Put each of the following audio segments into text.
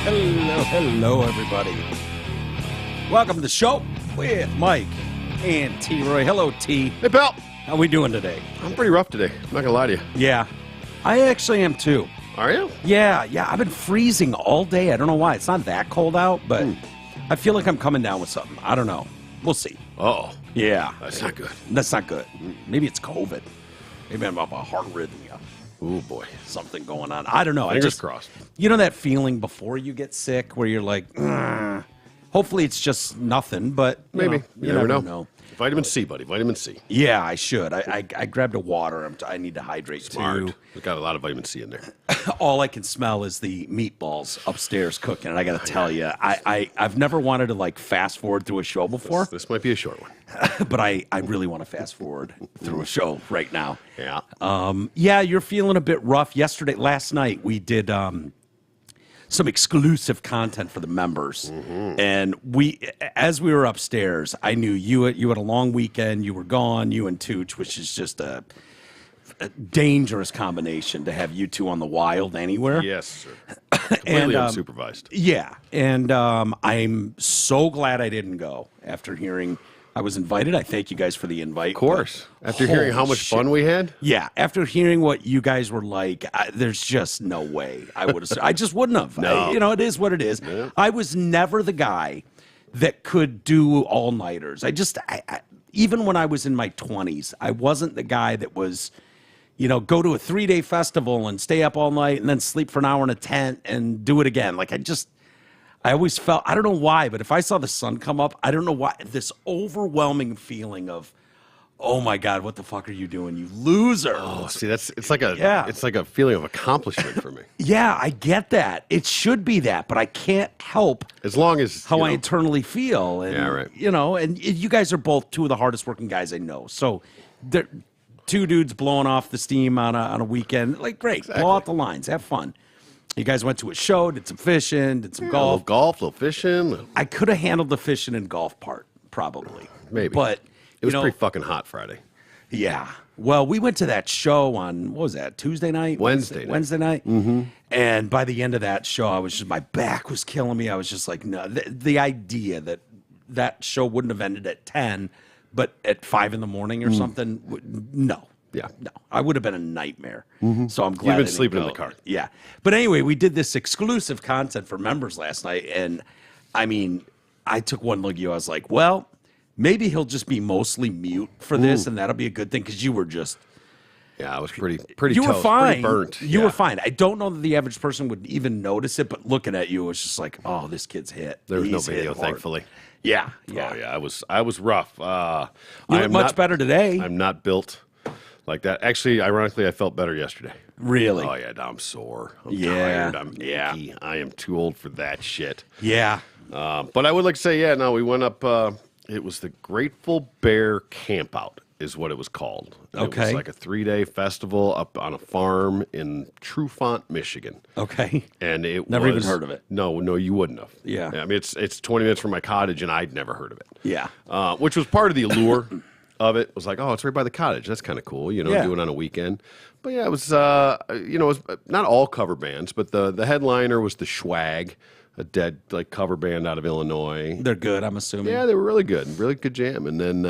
Hello, everybody. Welcome to the show with Mike and T-Roy. Hello, T. Hey, pal. How we doing today? I'm pretty rough today. I'm not going to lie to you. Yeah, I actually am too. Are you? Yeah. I've been freezing all day. I don't know why. It's not that cold out, but I feel like I'm coming down with something. I don't know. We'll see. Uh-oh. Yeah. That's not good. That's not good. Maybe it's COVID. Maybe I'm up a heart arrhythmia. Oh, boy. Something going on. I don't know. Fingers crossed. You know that feeling before you get sick where you're like, hopefully it's just nothing, but Maybe. You never know. Vitamin C, buddy. Vitamin C. Yeah, I should. I grabbed a water. I need to hydrate Smart. too. We've got a lot of vitamin C in there. All I can smell is the meatballs upstairs cooking. And I got to tell you, I've never wanted to like fast forward through a show before. This might be a short one. But I really want to fast forward through a show right now. Yeah. Yeah, you're feeling a bit rough. Last night, we did some exclusive content for the members. And as we were upstairs, I knew you had a long weekend. You were gone, you and Tooch, which is just a dangerous combination to have you two on the wild anywhere. Yes, sir. Completely unsupervised. Yeah, and I'm so glad I didn't go after hearing I was invited. I thank you guys for the invite. Of course. After hearing how much fun we had? Yeah, after hearing what you guys were like, there's just no way I would have. I just wouldn't have. No. It is what it is. Yeah. I was never the guy that could do all-nighters. Even when I was in my 20s, I wasn't the guy that was, go to a 3-day festival and stay up all night and then sleep for an hour in a tent and do it again. I always felt, I don't know why, but if I saw the sun come up, I don't know why, this overwhelming feeling of, oh my God, what the fuck are you doing, you loser? Oh, see, it's like a feeling of accomplishment for me. Yeah, I get that. It should be that, but I can't help As long as how I internally feel. And, Yeah, right. And you guys are both two of the hardest working guys I know. So they're two dudes blowing off the steam on a weekend. Like, great, Exactly. blow out the lines, have fun. You guys went to a show, did some fishing, did some golf. A little fishing. I could have handled the fishing and golf part, probably. Maybe. But, It was pretty fucking hot Friday. yeah. Well, we went to that show on, what was that, Tuesday night? Wednesday night. Mm-hmm. And by the end of that show, my back was killing me. I was just like, no. The idea that show wouldn't have ended at 10, but at 5 in the morning or something, no. Yeah. No, I would have been a nightmare. So I'm glad You've been I didn't sleeping in go. the car. Yeah. But anyway, we did this exclusive content for members last night. And I mean, I took one look at you. I was like, well, maybe he'll just be mostly mute for this. And that'll be a good thing because you were just. Yeah, I was pretty You were toast, fine. pretty burnt. You were fine. I don't know that the average person would even notice it, but looking at you, it was just like, oh, this kid's hit. There was no He's hit video, hard. thankfully. Yeah. Oh, yeah, I was rough. You I look am much not- better today. I'm not built like that. Actually, ironically, I felt better yesterday. Really? Oh, yeah, now I'm sore. I'm Yeah, tired. I'm yeah. achy. I am too old for that shit. Yeah. But I would like to say, we went up, it was the Grateful Bear Campout is what it was called. It Okay. was like a 3-day festival up on a farm in Trufant, Michigan. Okay. And it Never was, even heard of it. No, you wouldn't have. Yeah. I mean, it's 20 minutes from my cottage, and I'd never heard of it. Yeah. Which was part of the allure of it. It was like, oh, it's right by the cottage. That's kind of cool, Yeah. do it on a weekend. But yeah, it was, it was not all cover bands, but the headliner was the Schwag, a dead cover band out of Illinois. They're good, I'm assuming. Yeah, they were really good jam. And then,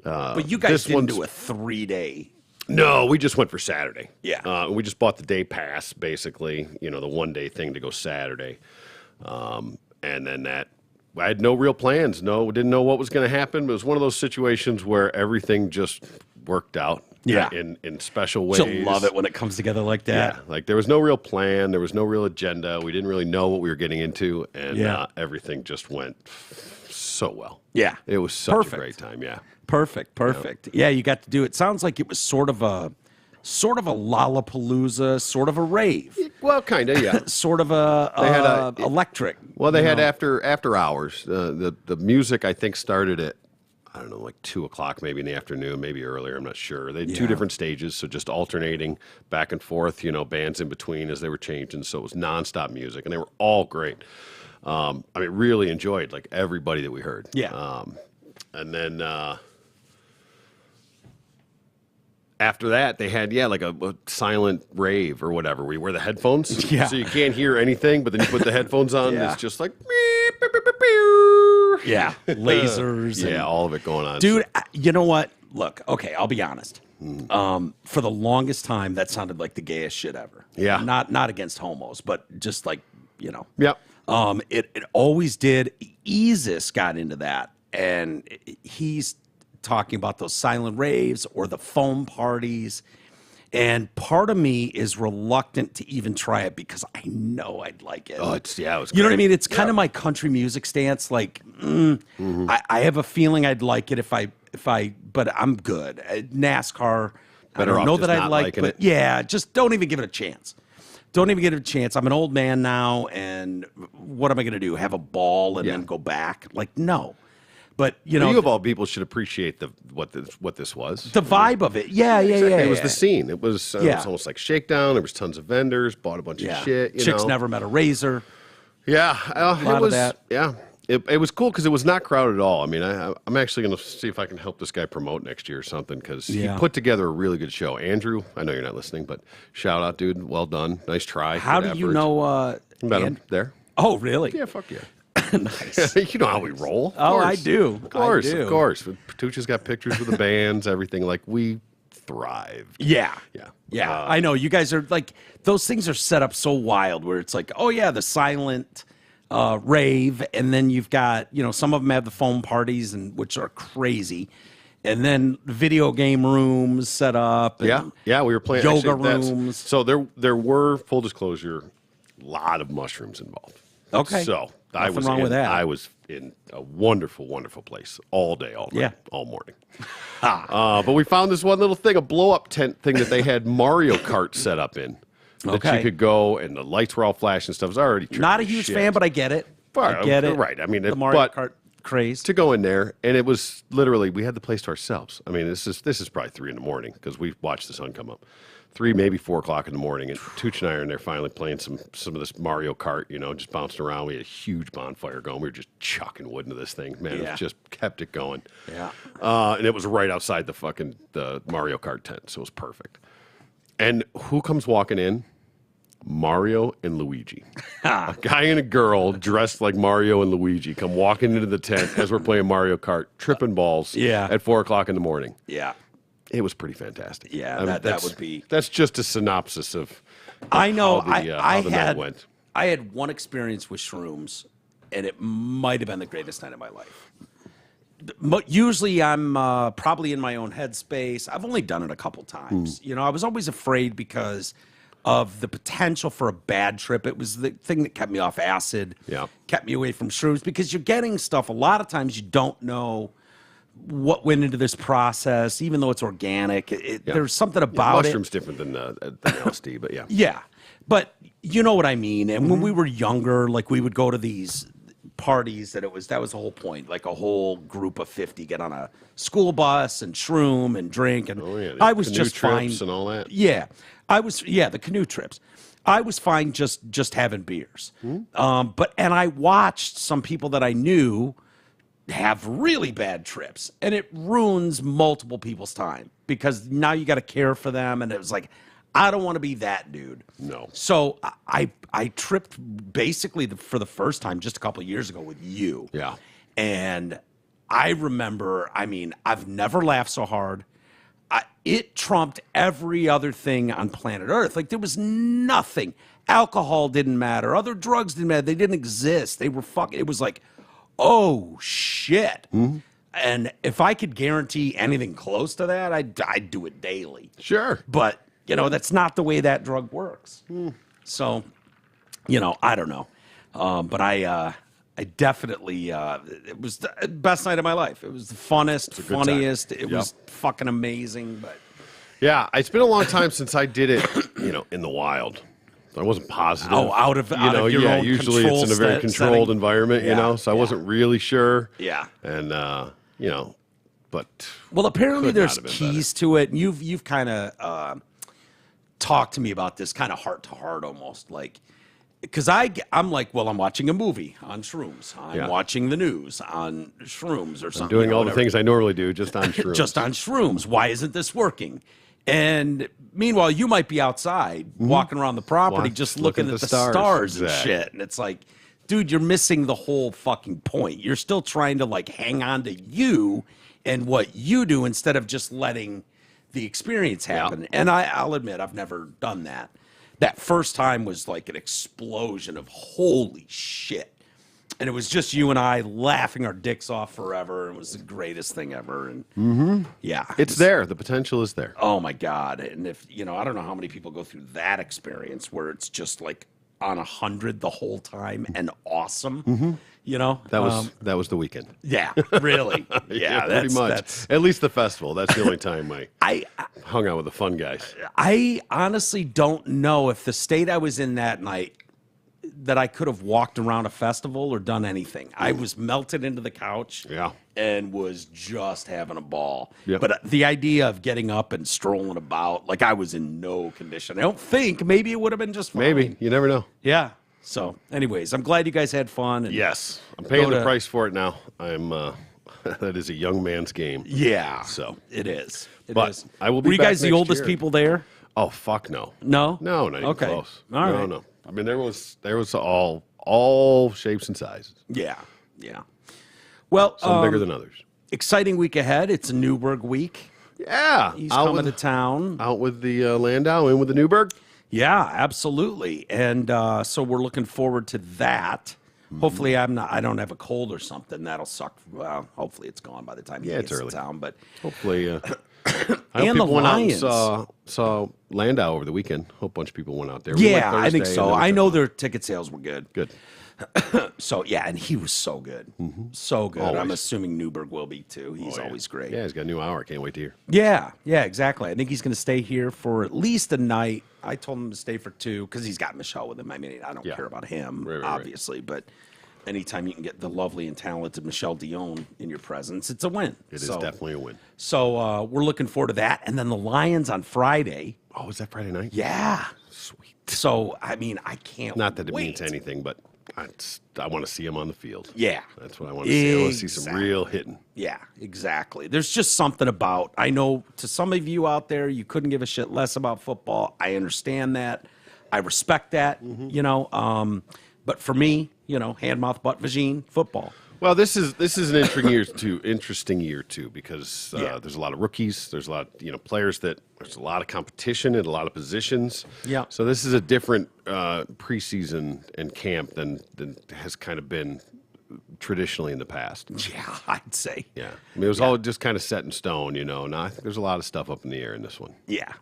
But you guys this didn't one's- do a 3-day. no, we just went for Saturday. Yeah. We just bought the day pass, basically, the 1-day thing to go Saturday. And then I had no real plans. Didn't know what was going to happen. But it was one of those situations where everything just worked out. Yeah. In special ways. You'll love it when it comes together like that. Yeah, there was no real plan. There was no real agenda. We didn't really know what we were getting into. And everything just went so well. Yeah. It was such Perfect. a great time, yeah. Perfect. Yeah, you got to do it. Sounds like it was sort of a Lollapalooza, sort of a rave. Well, kind of, yeah. Sort of a electric. Well, they had after hours. The music, I think, started at, I don't know, like 2 o'clock maybe in the afternoon, maybe earlier, I'm not sure. They had 2 different stages, so just alternating back and forth, bands in between as they were changing. So it was nonstop music, and they were all great. Really enjoyed everybody that we heard. Yeah. And then after that, they had like a silent rave or whatever, where you wear the headphones, Yeah. so you can't hear anything, but then you put the headphones on, and Yeah. it's just like, Yeah, lasers. yeah, and, all of it going on, dude. You know what? Look, okay, I'll be honest. For the longest time, that sounded like the gayest shit ever. Yeah. not against homos, but just like Yep. It always did. Easus got into that, and he's talking about those silent raves or the foam parties. And part of me is reluctant to even try it because I know I'd like it. Oh, it was. You know what I great. mean? It's kind of my country music stance. Like, I have a feeling I'd like it if I, but I'm good. NASCAR, I Better don't off know just that I'd not like, liking but it. yeah, just don't even give it a chance. Don't even give it a chance. I'm an old man now, and what am I going to do? Have a ball and Yeah. then go back? Like, no. But You of all people should appreciate what this was. the vibe of it. Yeah. It was the scene. It was, it Yeah. was almost like shakedown. There was tons of vendors, bought a bunch of shit. You Chicks know? never met a razor. Yeah, lot it of was. that. Yeah, it was cool because it was not crowded at all. I mean, I'm actually going to see if I can help this guy promote next year or something because Yeah. he put together a really good show. Andrew, I know you're not listening, but shout out, dude. Well done. Nice try. How Good do you effort. know? Met him there. Oh, really? Yeah, fuck yeah. Nice. You know how we roll. Of Oh, I course. do. Of course, I do. of course. Patucha's got pictures with the bands, everything. Like, we thrived. Yeah. Yeah. Yeah. I know. You guys are like, those things are set up so wild where it's like, oh, yeah, the silent rave. And then you've got, some of them have the foam parties, and which are crazy. And then video game rooms set up. And Yeah, we were playing yoga actually, that's- rooms. So there were, full disclosure, a lot of mushrooms involved. Okay. So Nothing wrong with that. I was in a wonderful, wonderful place all day, all night, Yeah. all morning. But we found this one little thing, a blow-up tent thing that they had Mario Kart set up in. That Okay. you could go, and the lights were all flashing and stuff. It was already Not a trippy as huge shit. fan, but I get it. Right, I get it. right. I mean, the it- Mario but- Kart craze. to go in there, and it was literally, we had the place to ourselves. I mean, this is probably 3 in the morning because we watched the sun come up. 3, maybe 4 o'clock in the morning, and Tooch and I are in there finally playing some of this Mario Kart, just bouncing around. We had a huge bonfire going. We were just chucking wood into this thing. Man, Yeah. it just kept it going. Yeah. And it was right outside the Mario Kart tent, so it was perfect. And who comes walking in? Mario and Luigi. A guy and a girl dressed like Mario and Luigi come walking into the tent as we're playing Mario Kart, tripping balls Yeah. at 4 o'clock in the morning. Yeah. It was pretty fantastic. Yeah, I mean, that would be- That's just a synopsis of I know. how the night had went. I had one experience with shrooms, and it might have been the greatest night of my life. Usually, I'm probably in my own headspace. I've only done it a couple times. I was always afraid because of the potential for a bad trip. It was the thing that kept me off acid. Yeah. Kept me away from shrooms because you're getting stuff. A lot of times, you don't know what went into this process, even though it's organic. There's something about it. Mushroom's different than LSD, but yeah. Yeah, but you know what I mean. And when we were younger, like we would go to these parties that was the whole point. Like a whole group of 50 get on a school bus and shroom and drink, and Oh, yeah, the I was canoe just fine. trips and all that. Yeah, the canoe trips. I was fine just having beers. And I watched some people that I knew have really bad trips, and it ruins multiple people's time because now you got to care for them, and it was like, I don't want to be that dude. No. So I tripped basically for the first time just a couple of years ago with you. Yeah. And I remember, I've never laughed so hard. It trumped every other thing on planet Earth. Like, there was nothing. Alcohol didn't matter. Other drugs didn't matter. They didn't exist. They were fucking, it was like, oh, shit. And if I could guarantee anything close to that, I'd do it daily. Sure. But, that's not the way that drug works. So, I don't know. But I definitely, it was the best night of my life. It was the funnest, good time. funniest. It Yep. was fucking amazing. But Yeah, it's been a long time since I did it, in the wild. I wasn't positive. out of your own usually it's in a very control controlled setting. environment, Yeah, so I yeah. wasn't really sure. Yeah. And but well, apparently could not there's have been keys to it. And you've kind of talked to me about this kind of heart to heart almost, like, because I'm like, well, I'm watching a movie on shrooms. I'm watching the news on shrooms or something. doing all the whatever. things I normally do just on shrooms. Just on shrooms. Why isn't this working? And meanwhile, you might be outside walking around the property just looking at the stars and shit. And it's like, dude, you're missing the whole fucking point. You're still trying to like hang on to you and what you do instead of just letting the experience happen. Yeah. And I'll admit, I've never done that. That first time was like an explosion of holy shit. And it was just you and I laughing our dicks off forever. It was the greatest thing ever. And yeah. It's there. The potential is there. Oh my God. And if, you know, I don't know how many people go through that experience where it's just like on 100 the whole time and awesome. You know, that was the weekend. Yeah, really. Yeah, pretty much. At least the festival. That's the only time I hung out with the fun guys. I honestly don't know if the state I was in that night that I could have walked around a festival or done anything. I was melted into the couch and was just having a ball. Yep. But the idea of getting up and strolling about, like I was in no condition. I don't think. Maybe it would have been just fine. Maybe. You never know. Yeah. So, anyways, I'm glad you guys had fun. And yes. I'm paying the price for it now. I'm that is a young man's game. Yeah. So it is. But I will be Were you guys the oldest people there? Oh, fuck no. No? No, not even close. All right. No. I mean, there was all shapes and sizes. Yeah, yeah. Well, some bigger than others. Exciting week ahead. It's a Newburgh week. Yeah, he's coming to town. Out with the Landau, in with the Newburgh. Yeah, absolutely. And so we're looking forward to that. Hopefully, I don't have a cold or something. That'll suck. Well, hopefully it's gone by the time he gets to town. But hopefully. I hope people went out and saw Landau over the weekend. A whole bunch of people went out there. Yeah, I think so. I know their ticket sales were good. Good. So, yeah, and he was so good. So good. Always. I'm assuming Newburgh will be, too. He's always great. Yeah, he's got a new hour. Can't wait to hear. Yeah, exactly. I think he's going to stay here for at least a night. I told him to stay for 2 because he's got Michelle with him. I mean, I don't care about him, obviously, but anytime you can get the lovely and talented Michelle Dion in your presence, it's a win. It is definitely a win. So we're looking forward to that. And then the Lions on Friday. Oh, is that Friday night? Yeah. Sweet. So, I mean, I can't Not that it means anything, but I want to see him on the field. Yeah. That's what I want to see. I want to see some real hitting. Yeah, exactly. There's just something about, I know to some of you out there, you couldn't give a shit less about football. I understand that. I respect that, you know. But for me, you know, hand, mouth, butt, vagine, football. Well, this is an interesting year too, because there's a lot of rookies. There's a lot of, players that there's a lot of competition at a lot of positions. Yeah. So this is a different preseason and camp than has kind of been traditionally in the past. Yeah, I'd say. Yeah. I mean, it was all just kind of set in stone, Now I think there's a lot of stuff up in the air in this one. Yeah.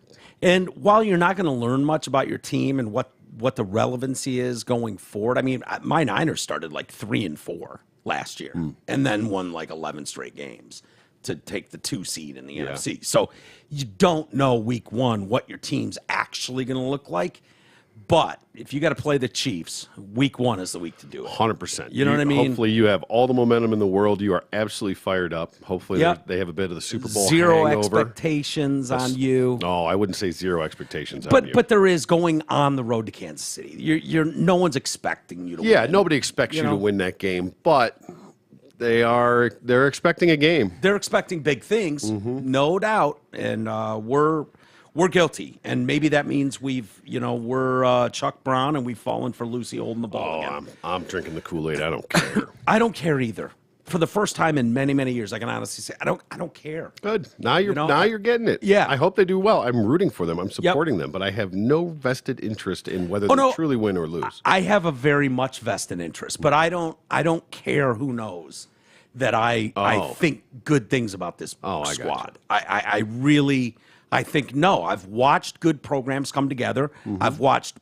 And while you're not going to learn much about your team and what the relevancy is going forward, I mean, my Niners started like 3-4 last year and then won like 11 straight games to take the 2 seed in the NFC. So you don't know week 1 what your team's actually going to look like. But if you got to play the Chiefs, week 1 is the week to do it. 100%. You know what I mean? Hopefully you have all the momentum in the world. You are absolutely fired up. Hopefully they have a bit of the Super Bowl Zero hangover. Expectations on you. No, I wouldn't say zero expectations on you. But there is going on the road to Kansas City. You're no one's expecting you to win. Yeah, nobody expects you to win that game, but they're expecting a game. They're expecting big things, no doubt, and we're guilty, and maybe that means we're Chuck Brown and we've fallen for Lucy holding the ball again. I'm drinking the Kool-Aid. I don't care. I don't care either. For the first time in many, many years, I can honestly say I don't care. Good. Now you're getting it. Yeah. I hope they do well. I'm rooting for them. I'm supporting them, but I have no vested interest in whether they truly win or lose. I have a very much vested interest, but I don't care who knows that I think good things about this squad. I really think I've watched good programs come together. I've watched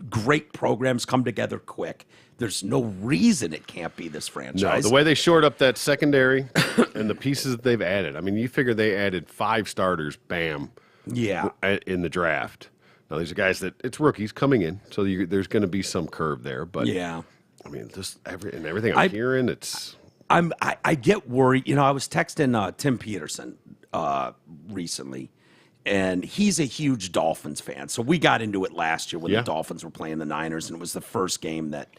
great programs come together quick. There's no reason it can't be this franchise. No, the way they shored up that secondary and the pieces that they've added. I mean, you figure they added 5 starters, bam, in the draft. Now, these are guys it's rookies coming in, so there's going to be some curve there. But, I mean, everything I'm hearing, it's... I get worried. I was texting Tim Peterson recently, and he's a huge Dolphins fan. So we got into it last year when the Dolphins were playing the Niners, and it was the first game that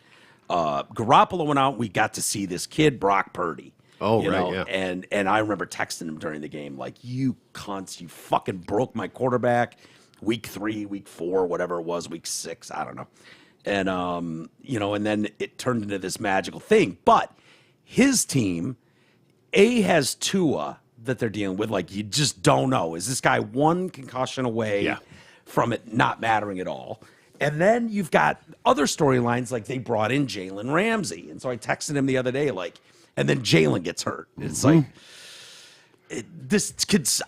Garoppolo went out. We got to see this kid, Brock Purdy. Oh, you right, know? yeah. And I remember texting him during the game, like, you cunts, you fucking broke my quarterback. Week 3, week 4, whatever it was, week 6, I don't know. And, you know, and then it turned into this magical thing. But his team, has Tua that they're dealing with. Like, you just don't know. Is this guy one concussion away from it not mattering at all? And then you've got other storylines, like they brought in Jalen Ramsey. And so I texted him the other day, like, and then Jalen gets hurt. It's like,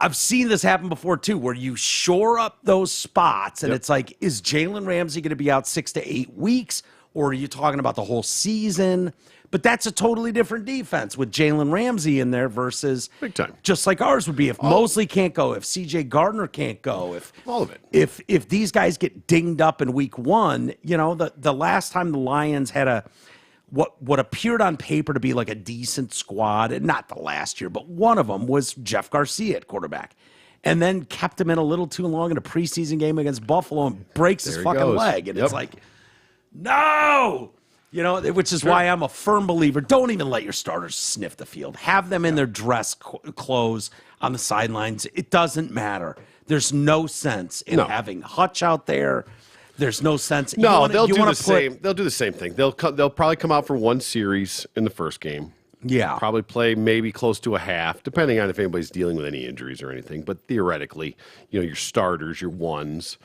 I've seen this happen before too, where you shore up those spots, and it's like, is Jalen Ramsey going to be out 6 to 8 weeks, or are you talking about the whole season? But that's a totally different defense with Jalen Ramsey in there versus big time. Just like ours would be if Mosley can't go, if C.J. Gardner can't go, if all of it, if these guys get dinged up in week 1, you know, the last time the Lions had what appeared on paper to be like a decent squad, and not the last year, but one of them was Jeff Garcia at quarterback, and then kept him in a little too long in a preseason game against Buffalo and breaks his fucking leg, and it's like, no. You know, which is why I'm a firm believer. Don't even let your starters sniff the field. Have them in their dress clothes on the sidelines. It doesn't matter. There's no sense in having Hutch out there. There's no sense. No, they'll do the same. They'll do the same thing. They'll probably come out for one series in the first game. Yeah. Probably play maybe close to a half, depending on if anybody's dealing with any injuries or anything. But theoretically, you know, your starters, your ones,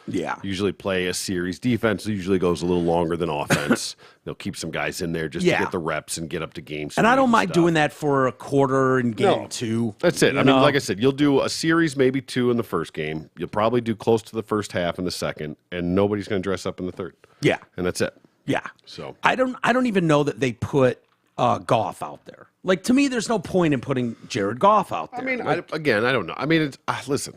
usually play a series. Defense usually goes a little longer than offense. They'll keep some guys in there just to get the reps and get up to game speed. And I don't mind doing that for a quarter in game 2. That's it. I mean, like I said, you'll do a series, maybe 2 in the first game. You'll probably do close to the first half in the second, and nobody's going to dress up in the third. Yeah. And that's it. Yeah. So I don't even know that they put Goff out there. Like, to me, there's no point in putting Jared Goff out there. I mean, I don't know. I mean, it's, listen,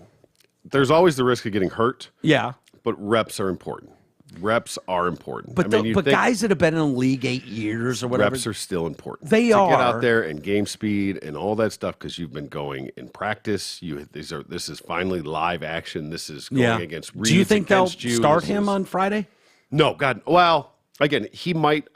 there's always the risk of getting hurt. Yeah. But reps are important. Reps are important. But, but guys that have been in the league 8 years or whatever. Reps are still important. They are. To get out there and game speed and all that stuff because you've been going in practice. This is finally live action. This is going against reads. Do you think they'll start him him on Friday? No, God. Well, again, he might.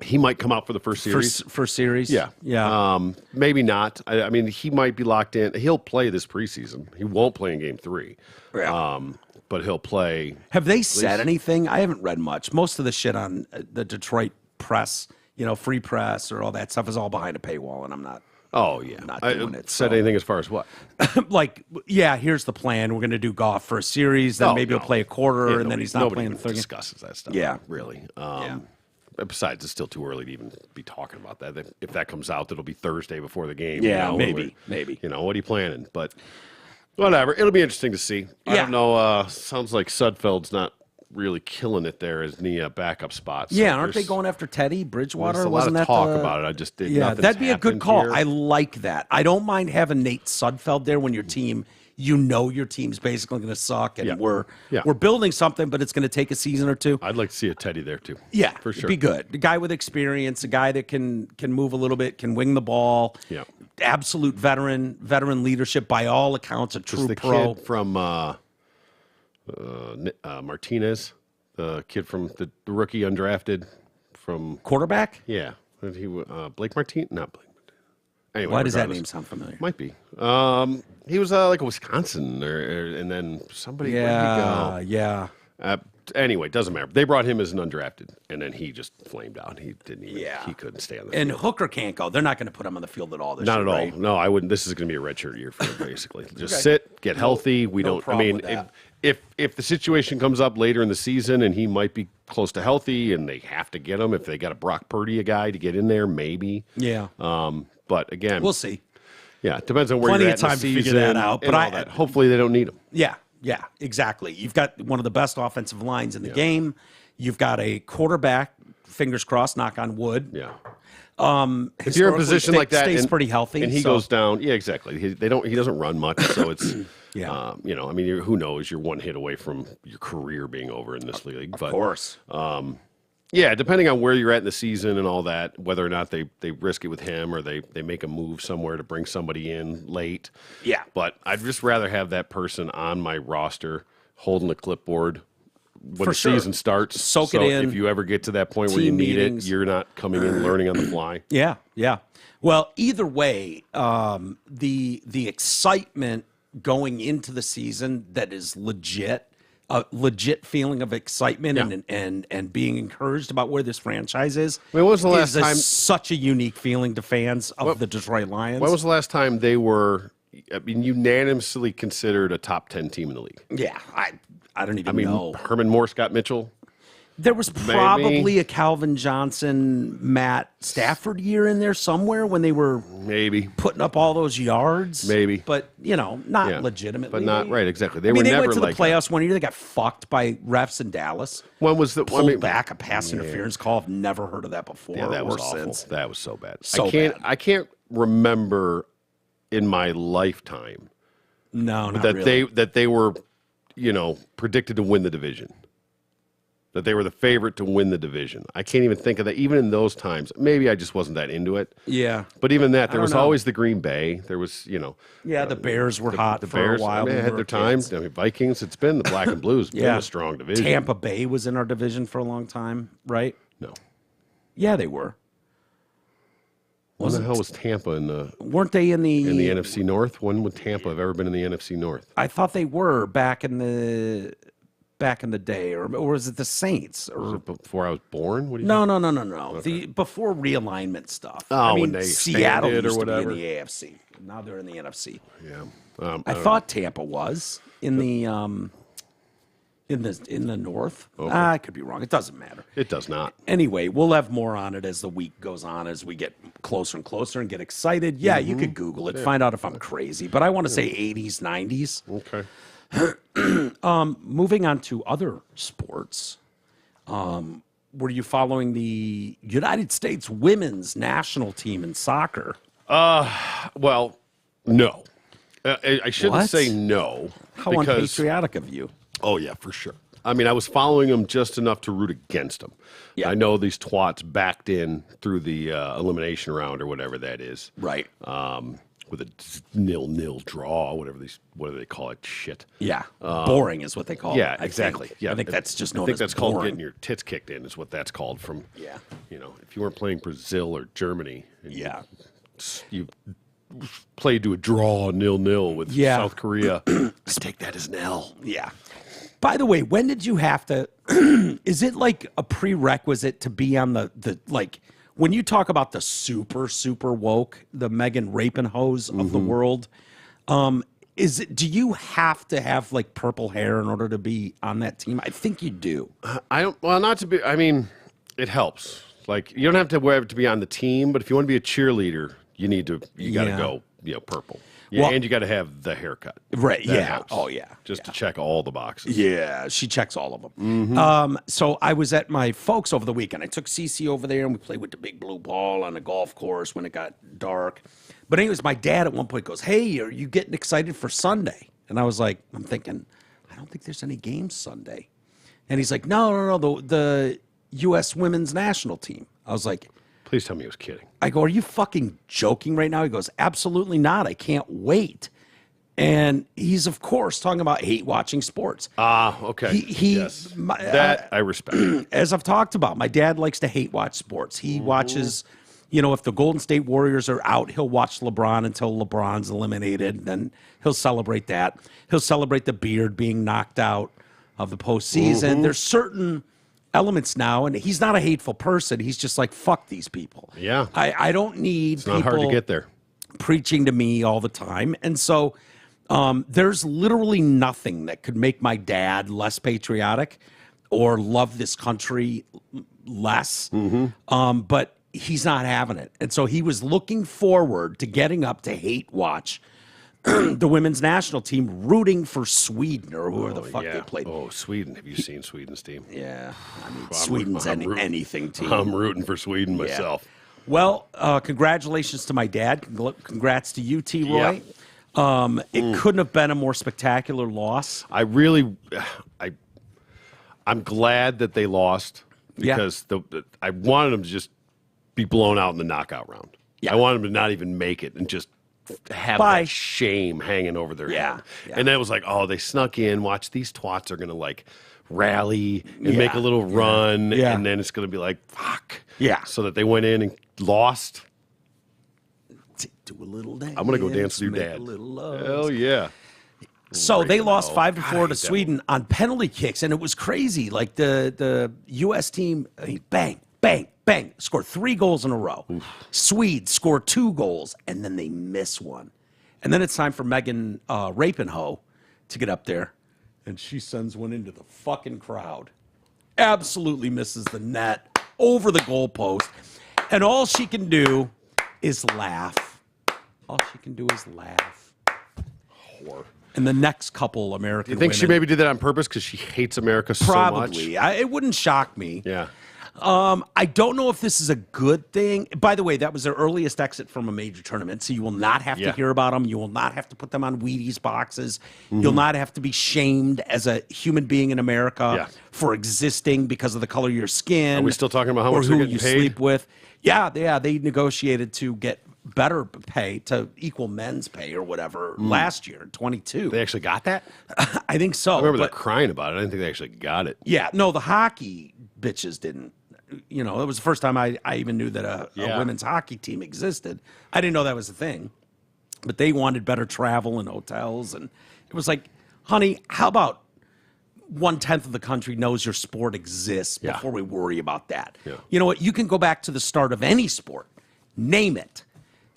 He might come out for the first series. For series? Yeah. Yeah. Maybe not. I mean, he might be locked in. He'll play this preseason. He won't play in game 3. Yeah. But he'll play. Have they said anything? I haven't read much. Most of the shit on the Detroit press, you know, free press or all that stuff is all behind a paywall, and I'm not. Oh, yeah. Not doing it. Said anything as far as what? Like, here's the plan. We're going to do Goff for a series, then maybe he'll play a quarter, and then he's not playing the third game. Nobody discusses that stuff. Yeah. Really. Besides, it's still too early to even be talking about that. If that comes out, it'll be Thursday before the game. Yeah, you know, maybe. You know, what are you planning? But whatever. It'll be interesting to see. I don't know. Sounds like Sudfeld's not really killing it there as the backup spot. So aren't they going after Teddy Bridgewater? There's a lot of talk about it. I just did. Yeah, that'd be a good call. Here. I like that. I don't mind having Nate Sudfeld there when your team. You know your team's basically going to suck, and we're building something, but it's going to take a season or 2. I'd like to see a Teddy there too. Yeah, for sure. It'd be good. A guy with experience, a guy that can move a little bit, can wing the ball. Yeah, absolute veteran leadership by all accounts. A true pro. Kid from Martinez, the kid from the rookie undrafted from quarterback. Yeah, he Blake Martinez, not Blake. Anyway, why does that name sound familiar? Might be. He was like a Wisconsin, and then somebody. Where'd he go? Anyway, doesn't matter. They brought him as an undrafted, and then he just flamed out. He didn't even. He couldn't stay on the field. And Hooker can't go. They're not going to put him on the field at all this year. Not at all. Right? No, I wouldn't. This is going to be a redshirt year for him, basically. Just sit, get healthy. We don't. I mean, if the situation comes up later in the season and he might be close to healthy, and they have to get him, if they got a Brock Purdy, a guy to get in there, maybe. Yeah. But again, we'll see. Yeah, it depends on where Plenty you're at of time in the to figure that out. But hopefully they don't need him. Yeah, exactly. You've got one of the best offensive lines in the game. You've got a quarterback. Fingers crossed. Knock on wood. Yeah. If you're in a position like that, stays pretty healthy, and he goes down. Yeah, exactly. He doesn't run much, so it's. Yeah. You know, I mean, who knows? You're one hit away from your career being over in this league. Of course. Yeah, depending on where you're at in the season and all that, whether or not they risk it with him or they make a move somewhere to bring somebody in late. Yeah. But I'd just rather have that person on my roster holding the clipboard, when For the sure. season starts. Soak it so in. if you ever get to that point where you Team need meetings. it, you're not coming in learning on the fly. Yeah, yeah. Well, either way, the excitement going into the season that is legit, a legit feeling of excitement and being encouraged about where this franchise is. I mean, when was the last time? Such a unique feeling to fans of the Detroit Lions. When was the last time they were, unanimously considered a top 10 team in the league? Yeah, I don't even know. Herman Moore, Scott Mitchell. There was probably a Calvin Johnson, Matt Stafford year in there somewhere when they were maybe putting up all those yards. Maybe. But, not legitimately. But not right, exactly. They They never went to the like playoffs one year. They got fucked by refs in Dallas. When was the Pulled back a pass interference call. I've never heard of that before. Yeah, that was or awful. since. That was so bad. Bad. I can't remember in my lifetime No, not that really. they were, predicted to win the division. That they were the favorite to win the division. I can't even think of that. Even in those times, maybe I just wasn't that into it. Yeah. But even that, there don't was know. always the Green Bay. There was, Yeah, the Bears were hot the for Bears. a while. They when had we their were time. kids. Vikings. It's been the Black and Blues. Been a strong division. Tampa Bay was in our division for a long time, right? No. Yeah, they were. When the hell was Tampa in the Weren't they in the NFC North? When would Tampa have ever been in the NFC North? I thought they were back in the day, or was it the Saints? Was Or it before I was born? What do you no. The before realignment stuff. Oh, when they Seattle expanded or used whatever. to be in the AFC. Now they're in the NFC. Yeah. I thought Tampa was in the North. I could be wrong. It doesn't matter. It does not. Anyway, we'll have more on it as the week goes on, as we get closer and closer and get excited. Yeah, you could Google it, find out if I'm crazy. But I want to say 80s, 90s. Okay. Moving on to other sports. Were you following the United States women's national team in soccer? Well, no. I shouldn't What? say no. How because, unpatriotic of you. Oh, yeah, for sure. I mean, I was following them just enough to root against them. Yeah. I know these twats backed in through the elimination round or whatever that is. Right. With a 0-0 draw, what do they call it? Shit. Yeah. Boring is what they call it. Yeah, I exactly. think. Yeah, I think that's just known I think as that's called boring. getting your tits kicked in. Is what that's called from. Yeah. If you weren't playing Brazil or Germany, and Yeah. you played to a draw 0-0 with Yeah. South Korea. I take that as an L. Yeah. By the way, when did you have to? Is it like a prerequisite to be on the like? When you talk about the super woke, the Megan Rapinoes of the world, do you have to have like purple hair in order to be on that team? I think you do. I don't. Well, not to be. I mean, it helps. Like you don't have to wear it to be on the team, but if you want to be a cheerleader, you need to. You got to go. Purple. Yeah, Well- and you got to have the haircut. Right. That Yeah. helps. Oh, yeah. Just to check all the boxes. Yeah, she checks all of them. So I was at my folks over the weekend. I took Cece over there, and we played with the big blue ball on a golf course when it got dark. But anyways, my dad at one point goes, "Hey, are you getting excited for Sunday?" And I was like, I'm thinking, I don't think there's any games Sunday. And he's like, no, the U.S. women's national team. I was like, Please tell me he was kidding. I go, are you fucking joking right now? He goes, absolutely not. I can't wait. And he's, of course, talking about hate watching sports. Okay. Yes. That I respect. As I've talked about, my dad likes to hate watch sports. He watches, if the Golden State Warriors are out, he'll watch LeBron until LeBron's eliminated. Then he'll celebrate that. He'll celebrate the Beard being knocked out of the postseason. There's certain elements now, and he's not a hateful person. He's just like, fuck these people. Yeah. I don't need It's not hard to get there. preaching to me all the time. And so there's literally nothing that could make my dad less patriotic or love this country less. But he's not having it. And so he was looking forward to getting up to hate watch the women's national team, rooting for Sweden or whoever the fuck they played. Oh, Sweden. Have you seen Sweden's team? Yeah. I mean, I'm Sweden's rooting. anything team. I'm rooting for Sweden myself. Well, congratulations to my dad. Congrats to you, T. Roy. It couldn't have been a more spectacular loss. I'm glad that they lost because I wanted them to just be blown out in the knockout round. Yeah. I wanted them to not even make it and just have Bye. that shame hanging over their head. Yeah. And then it was like, oh, they snuck in. Watch, these twats are going to like rally and make a little run. Yeah. And then it's going to be like, fuck. Yeah. So that they went in and lost. Do a little dance. I'm going to go dance with your make dad. A little love. Hell yeah. So they lost 5-4 to hate that Sweden on penalty kicks, and it was crazy. Like the U.S. team, bang, bang, bang, scored 3 goals in a row. Swedes scored 2 goals, and then they miss one. And then it's time for Megan Rapinoe to get up there, and she sends one into the fucking crowd. Absolutely misses the net over the goalpost, and all she can do is laugh. All she can do is laugh. Whore. And the next couple American You think she women, maybe did that on purpose because she hates America so much? probably. It wouldn't shock me. Yeah. I don't know if this is a good thing. By the way, that was their earliest exit from a major tournament, so you will not have to hear about them. You will not have to put them on Wheaties boxes. You'll not have to be shamed as a human being in America for existing because of the color of your skin. Are we still talking about how or much who they're getting you paid? sleep with? Yeah, they negotiated to get better pay to equal men's pay or whatever last year in 22. They actually got that? I think so. I remember but- them crying about it. I didn't think they actually got it. Yeah, no, the hockey bitches didn't. You know, it was the first time I even knew that a women's hockey team existed. I didn't know that was a thing. But they wanted better travel and hotels. And it was like, honey, how about 1/10 of the country knows your sport exists before we worry about that? Yeah. You know what? You can go back to the start of any sport. Name it.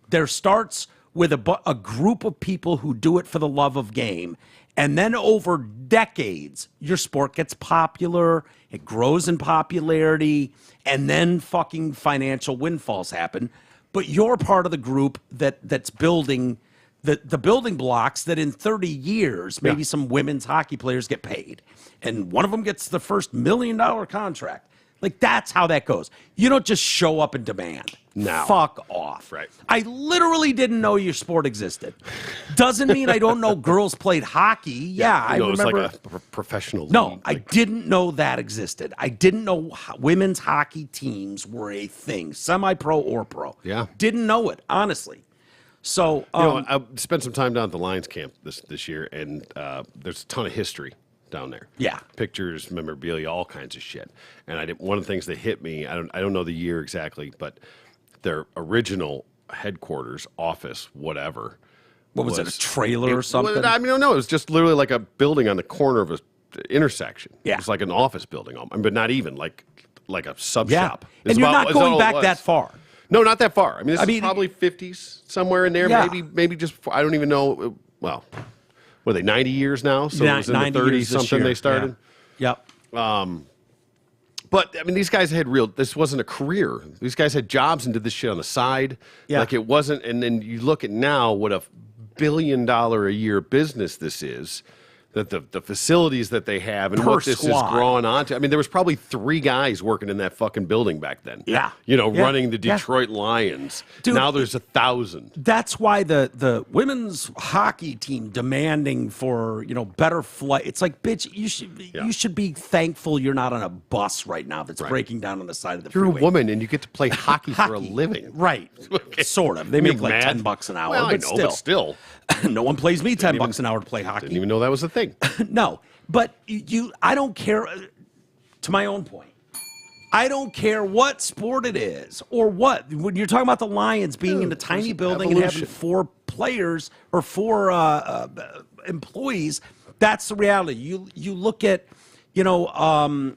There starts with a group of people who do it for the love of game. And then over decades, your sport gets popular, it grows in popularity, and then fucking financial windfalls happen. But you're part of the group that's building the building blocks that in 30 years, maybe some women's hockey players get paid. And one of them gets the first $1 million contract. Like, that's how that goes. You don't just show up and demand. No. Fuck off. Right. I literally didn't know your sport existed. Doesn't mean I don't know girls played hockey. Yeah, I remember. It's like a professional league. No, I didn't know that existed. I didn't know women's hockey teams were a thing, semi-pro or pro. Yeah. Didn't know it, honestly. So, I spent some time down at the Lions camp this year, and there's a ton of history down there. Yeah. Pictures, memorabilia, all kinds of shit. And one of the things that hit me, I don't know the year exactly, but their original headquarters, office, whatever. what was it, a trailer or something? I mean, no, it was just literally like a building on the corner of a intersection. Yeah. It was like an office building, but not even like a sub Yeah. shop. And you're not going back that far. No, not that far. I mean, this I is probably 50s, somewhere in there. Yeah. Maybe just, I don't even know. Well, were they 90 years now? So it was in the 90 30s years this something year. they started. Yeah. Yep. But I mean, these guys had this wasn't a career. These guys had jobs and did this shit on the side. Yeah. Like it wasn't. And then you look at now what $1 billion a year business this is. That the facilities that they have and Per what this squad. is growing onto. I mean, there was probably 3 guys working in that fucking building back then. Yeah. You know, Yeah. running the Yeah. Detroit Lions. Dude, now there's 1,000. That's why the women's hockey team demanding for, better flight. It's like, bitch, you should be thankful you're not on a bus right now that's breaking down on the side of the You're freeway. a woman and you get to play hockey for a living. Right. Sort of. They make like mad? $10 an hour, Well, I but know, but still. no one pays me $10 an hour to play hockey. Didn't even know that was a thing. No, but I don't care. To my own point, I don't care what sport it is or what. When you're talking about the Lions being in a tiny building and having evolution. 4 players or 4 employees, that's the reality. You look at, or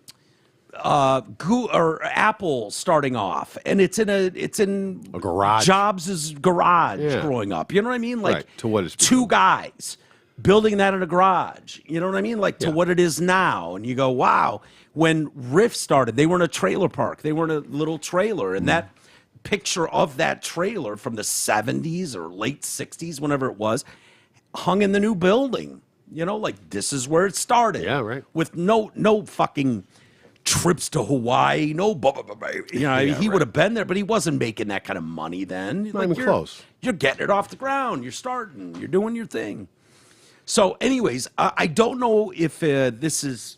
Apple starting off, and it's in A garage. Jobs' garage Yeah. growing up. You know what I mean? Like Right, to what it's 2 guys building that in a garage. You know what I mean? Like to what it is now. And you go, wow. When Riff started, they were in a trailer park. They were in a little trailer, and that picture of that trailer from the 70s or late 60s, whenever it was, hung in the new building. Like this is where it started. Yeah, right. With no fucking trips to Hawaii, he would have been there, but he wasn't making that kind of money then. Not even close. You're getting it off the ground. You're starting. You're doing your thing. So, anyways, I don't know if this is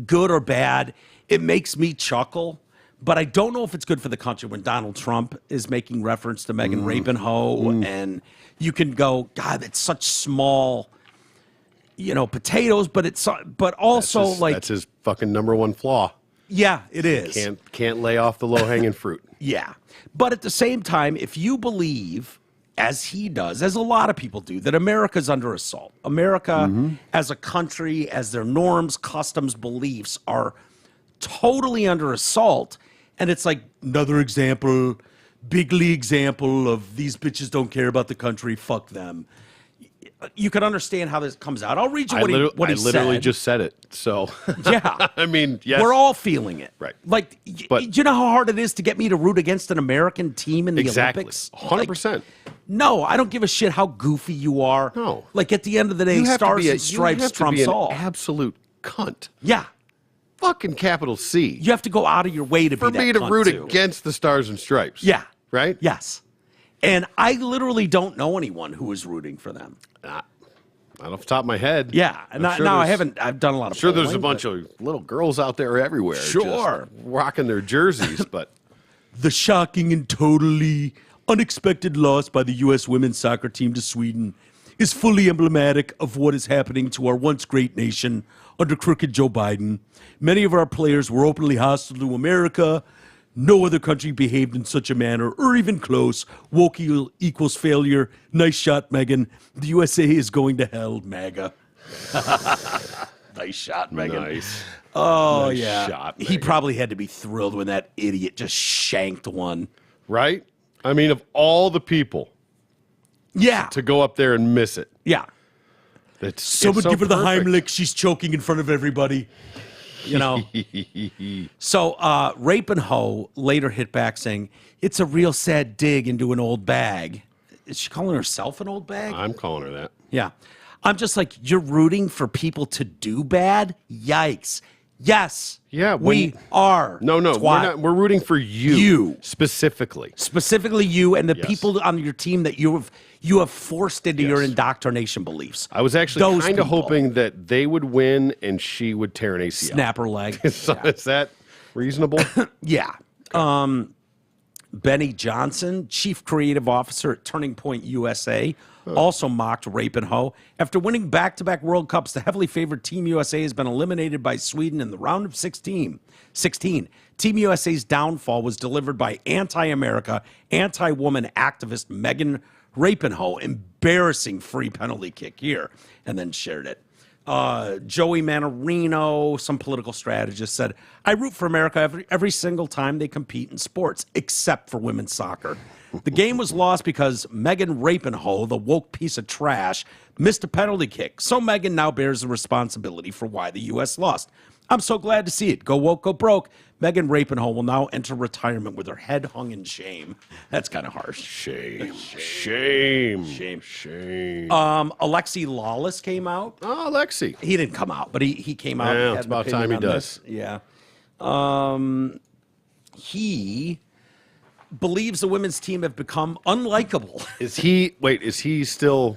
good or bad. It makes me chuckle, But I don't know if it's good for the country when Donald Trump is making reference to Megan Rapinoe, and you can go, God, it's such small, potatoes. But also that's his fucking number one flaw. Yeah, it is. Can't lay off the low hanging fruit. Yeah, but at the same time, if you believe, as he does, as a lot of people do, that America's under assault, America as a country, as their norms, customs, beliefs are totally under assault. And it's like another example, big league example of these bitches don't care about the country. Fuck them. You can understand how this comes out. I'll read you what he said. I literally just said it. So, yeah. I mean, yes. We're all feeling it. Right. Like, you know how hard it is to get me to root against an American team in the Olympics? 100%. Like, no, I don't give a shit how goofy you are. No. Like, at the end of the day, stars and stripes trumps all. Absolute cunt. Yeah. Fucking capital C. You have to go out of your way to for be that me to cunt root too. against the Stars and Stripes. Yeah. Right? Yes. And I literally don't know anyone who is rooting for them. Not off the top of my head. Yeah. I've done a lot of sure there's a bunch of little girls out there everywhere. Sure. Just rocking their jerseys, but the shocking and totally unexpected loss by the U.S. women's soccer team to Sweden is fully emblematic of what is happening to our once great nation under crooked Joe Biden. Many of our players were openly hostile to America. No other country behaved in such a manner, or even close. Woke equals failure. Nice shot, Megan. The USA is going to hell, MAGA. Nice shot, Megan. Nice. Oh, nice yeah. shot, he Megan. probably had to be thrilled when that idiot just shanked one. Right? I mean, of all the people to go up there and miss it. Yeah. Someone give her the Heimlich. She's choking in front of everybody. So Rapinoe later hit back saying, it's a real sad dig into an old bag. Is she calling herself an old bag? I'm calling her that. Yeah. I'm just like, you're rooting for people to do bad? Yikes. Yes. Yeah. We are. No, we're not. We're rooting for you. You. Specifically you and the people on your team that you have forced into your indoctrination beliefs. I was actually kind of hoping that they would win and she would tear an ACL. Snap her leg. Is that reasonable? Yeah. Okay. Benny Johnson, Chief Creative Officer at Turning Point USA, also mocked Rapinoe. After winning back-to-back World Cups, the heavily favored Team USA has been eliminated by Sweden in the round of 16. Team USA's downfall was delivered by anti-America, anti-woman activist Megan Rapinoe. Embarrassing free penalty kick here, and then shared it. Joey Manorino, some political strategist, said, I root for America every single time they compete in sports, except for women's soccer. The game was lost because Megan Rapinoe, the woke piece of trash, missed a penalty kick. So Megan now bears the responsibility for why the U.S. lost. I'm so glad to see it. Go woke, go broke. Megan Rapinoe will now enter retirement with her head hung in shame. That's kind of harsh. Shame. Alexi Lawless came out. Oh, Alexi. He didn't come out, but he came out. Yeah, it's about time he does. Yeah. He believes the women's team have become unlikable. Is he still...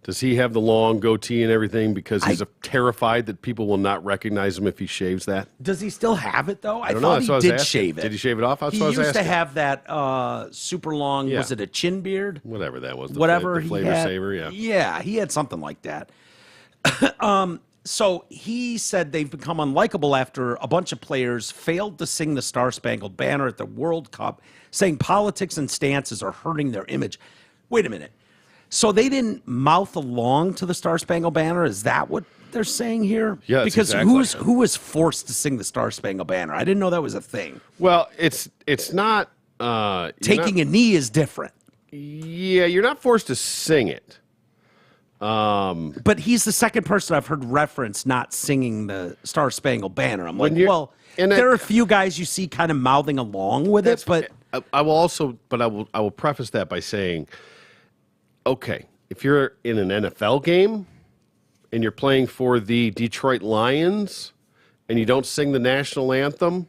Does he have the long goatee and everything because he's terrified that people will not recognize him if he shaves that? Does he still have it, though? I don't thought know. he did shave it. Did he shave it off? He used to have that super long, was it a chin beard? Whatever that was. Whatever the flavor saver, yeah. Yeah, he had something like that. So he said they've become unlikable after a bunch of players failed to sing the Star-Spangled Banner at the World Cup, saying politics and stances are hurting their image. Wait a minute. So they didn't mouth along to the Star-Spangled Banner? Is that what they're saying here? Yeah, because exactly. who was forced to sing the Star-Spangled Banner? I didn't know that was a thing. Well, it's not... Taking a knee is different. Yeah, you're not forced to sing it. But he's the second person I've heard reference not singing the Star-Spangled Banner. I'm like, well, there are a few guys you see kind of mouthing along with it, but... I will preface that by saying... Okay, if you're in an NFL game and you're playing for the Detroit Lions and you don't sing the national anthem,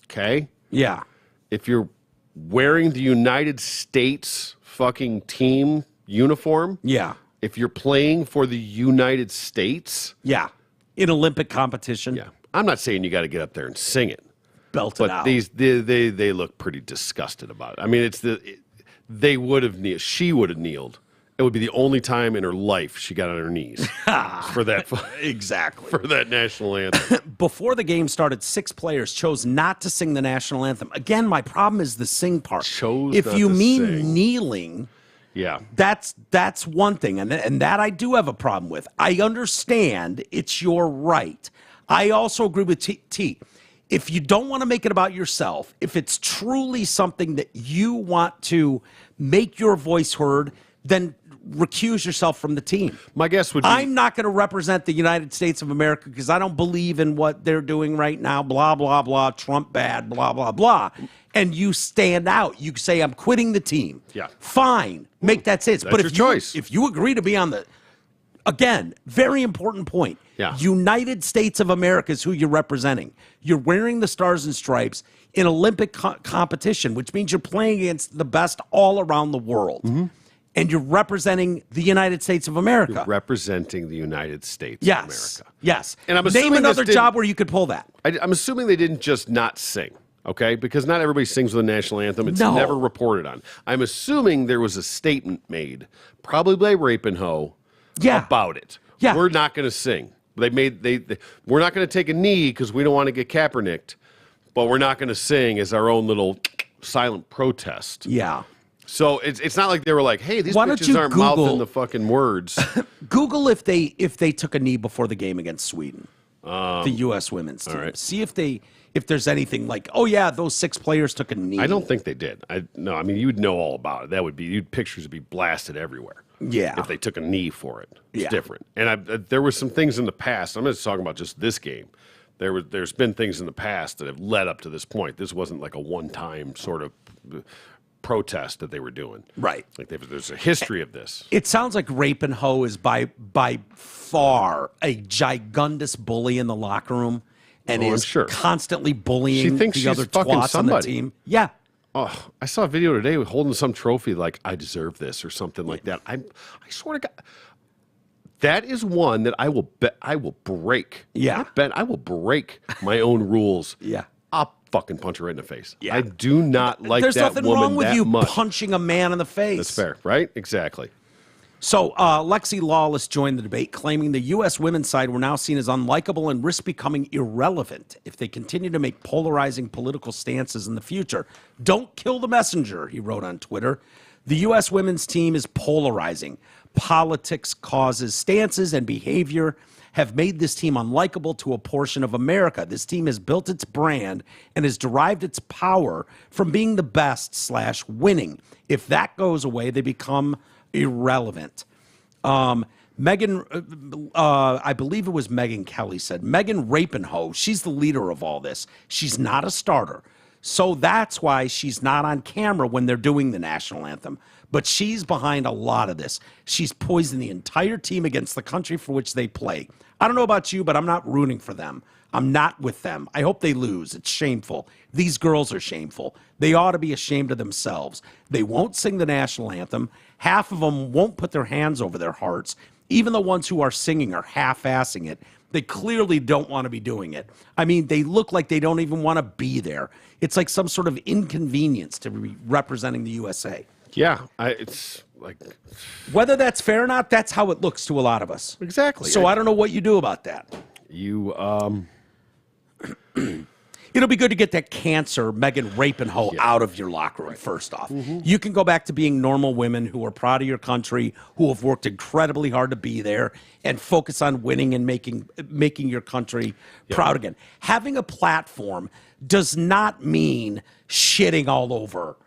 okay? Yeah. If you're wearing the United States fucking team uniform, yeah. If you're playing for the United States, yeah, in Olympic competition, yeah. I'm not saying you got to get up there and sing it, belt it out. They look pretty disgusted about it. I mean, they would have kneeled. She would have kneeled. It would be the only time in her life she got on her knees for that. Exactly. For that national anthem. Before the game started, 6 players chose not to sing the national anthem. Again, my problem is the sing part. If you mean kneeling, yeah, that's one thing, and that I do have a problem with. I understand it's your right. I also agree with T. If you don't want to make it about yourself, if it's truly something that you want to make your voice heard, then recuse yourself from the team. My guess would be I'm not going to represent the United States of America because I don't believe in what they're doing right now, blah, blah, blah, Trump bad, blah, blah, blah. And you stand out. You say, I'm quitting the team. Yeah. Fine. Make that sense. That's your choice. If you agree to be on the, again, very important point. Yeah. United States of America is who you're representing. You're wearing the stars and stripes in Olympic competition, which means you're playing against the best all around the world. Mm-hmm. And you're representing the United States of America. You're representing the United States of America. Yes. And I'm Name another job where you could pull that. I'm assuming they didn't just not sing, okay? Because not everybody sings with the national anthem. It's never reported on. I'm assuming there was a statement made, probably by Rape and Ho, about it. Yeah. We're not going to sing. We're not going to take a knee because we don't want to get Kaepernicked, but we're not going to sing as our own little silent protest. Yeah. So it's not like they were like, hey, these bitches aren't mouthing the fucking words. Google if they took a knee before the game against Sweden, the U.S. women's team. Right. See if there's anything like, oh yeah, those 6 players took a knee. I don't think they did. I mean, you'd know all about it. That would be pictures would be blasted everywhere. Yeah. If they took a knee for it, it's different. And there were some things in the past. I'm not just talking about just this game. There's been things in the past that have led up to this point. This wasn't like a one-time sort of protest that they were doing. Right. Like there's a history of this. It sounds like Rape and Ho is by far a gigundous bully in the locker room and is constantly bullying the other twats on the team. Yeah. Oh, I saw a video today holding some trophy like, I deserve this or something like that. I swear to God. That is one that I will break. Yeah. I will break my own rules. Yeah. I'll fucking punch her right in the face. Yeah. I do not like There's that woman that much. There's nothing wrong with you punching a man in the face. That's fair, right? Exactly. So Lexi Lawless joined the debate, claiming the U.S. women's side were now seen as unlikable and risk becoming irrelevant if they continue to make polarizing political stances in the future. Don't kill the messenger, he wrote on Twitter. The U.S. women's team is polarizing. Politics, causes, stances, and behavior have made this team unlikable to a portion of America. This team has built its brand and has derived its power from being the best / winning. If that goes away, they become irrelevant. Megan, I believe it was Megyn Kelly said, Megan Rape and Ho, she's the leader of all this. She's not a starter. So that's why she's not on camera when they're doing the national anthem. But she's behind a lot of this. She's poisoned the entire team against the country for which they play. I don't know about you, but I'm not rooting for them. I'm not with them. I hope they lose. It's shameful. These girls are shameful. They ought to be ashamed of themselves. They won't sing the national anthem. Half of them won't put their hands over their hearts. Even the ones who are singing are half-assing it. They clearly don't want to be doing it. I mean, they look like they don't even want to be there. It's like some sort of inconvenience to be representing the USA. Yeah, it's like... Whether that's fair or not, that's how it looks to a lot of us. Exactly. So I don't know what you do about that. It'll be good to get that cancer, Megan Rape and Ho, out of your locker room, first off. Mm-hmm. You can go back to being normal women who are proud of your country, who have worked incredibly hard to be there, and focus on winning and making your country proud again. Having a platform does not mean shitting all over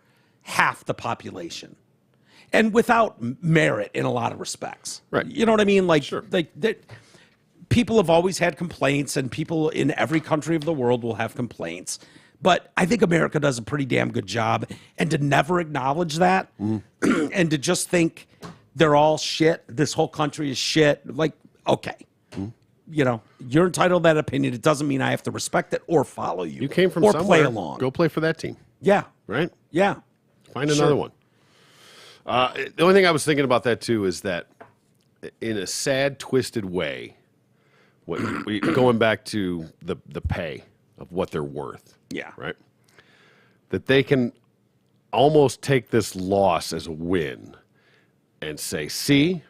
half the population. And without merit in a lot of respects. Right. You know what I mean? Like, sure. People have always had complaints, and people in every country of the world will have complaints. But I think America does a pretty damn good job. And to never acknowledge that and to just think they're all shit, this whole country is shit, like, okay. You know, you're entitled to that opinion. It doesn't mean I have to respect it or follow you. You came from or somewhere. Play along. Go play for that team. Yeah. Right? Yeah. Find another one. The only thing I was thinking about that, too, is that in a sad, twisted way, going back to the pay, of what they're worth. Yeah. Right? That they can almost take this loss as a win and say, see,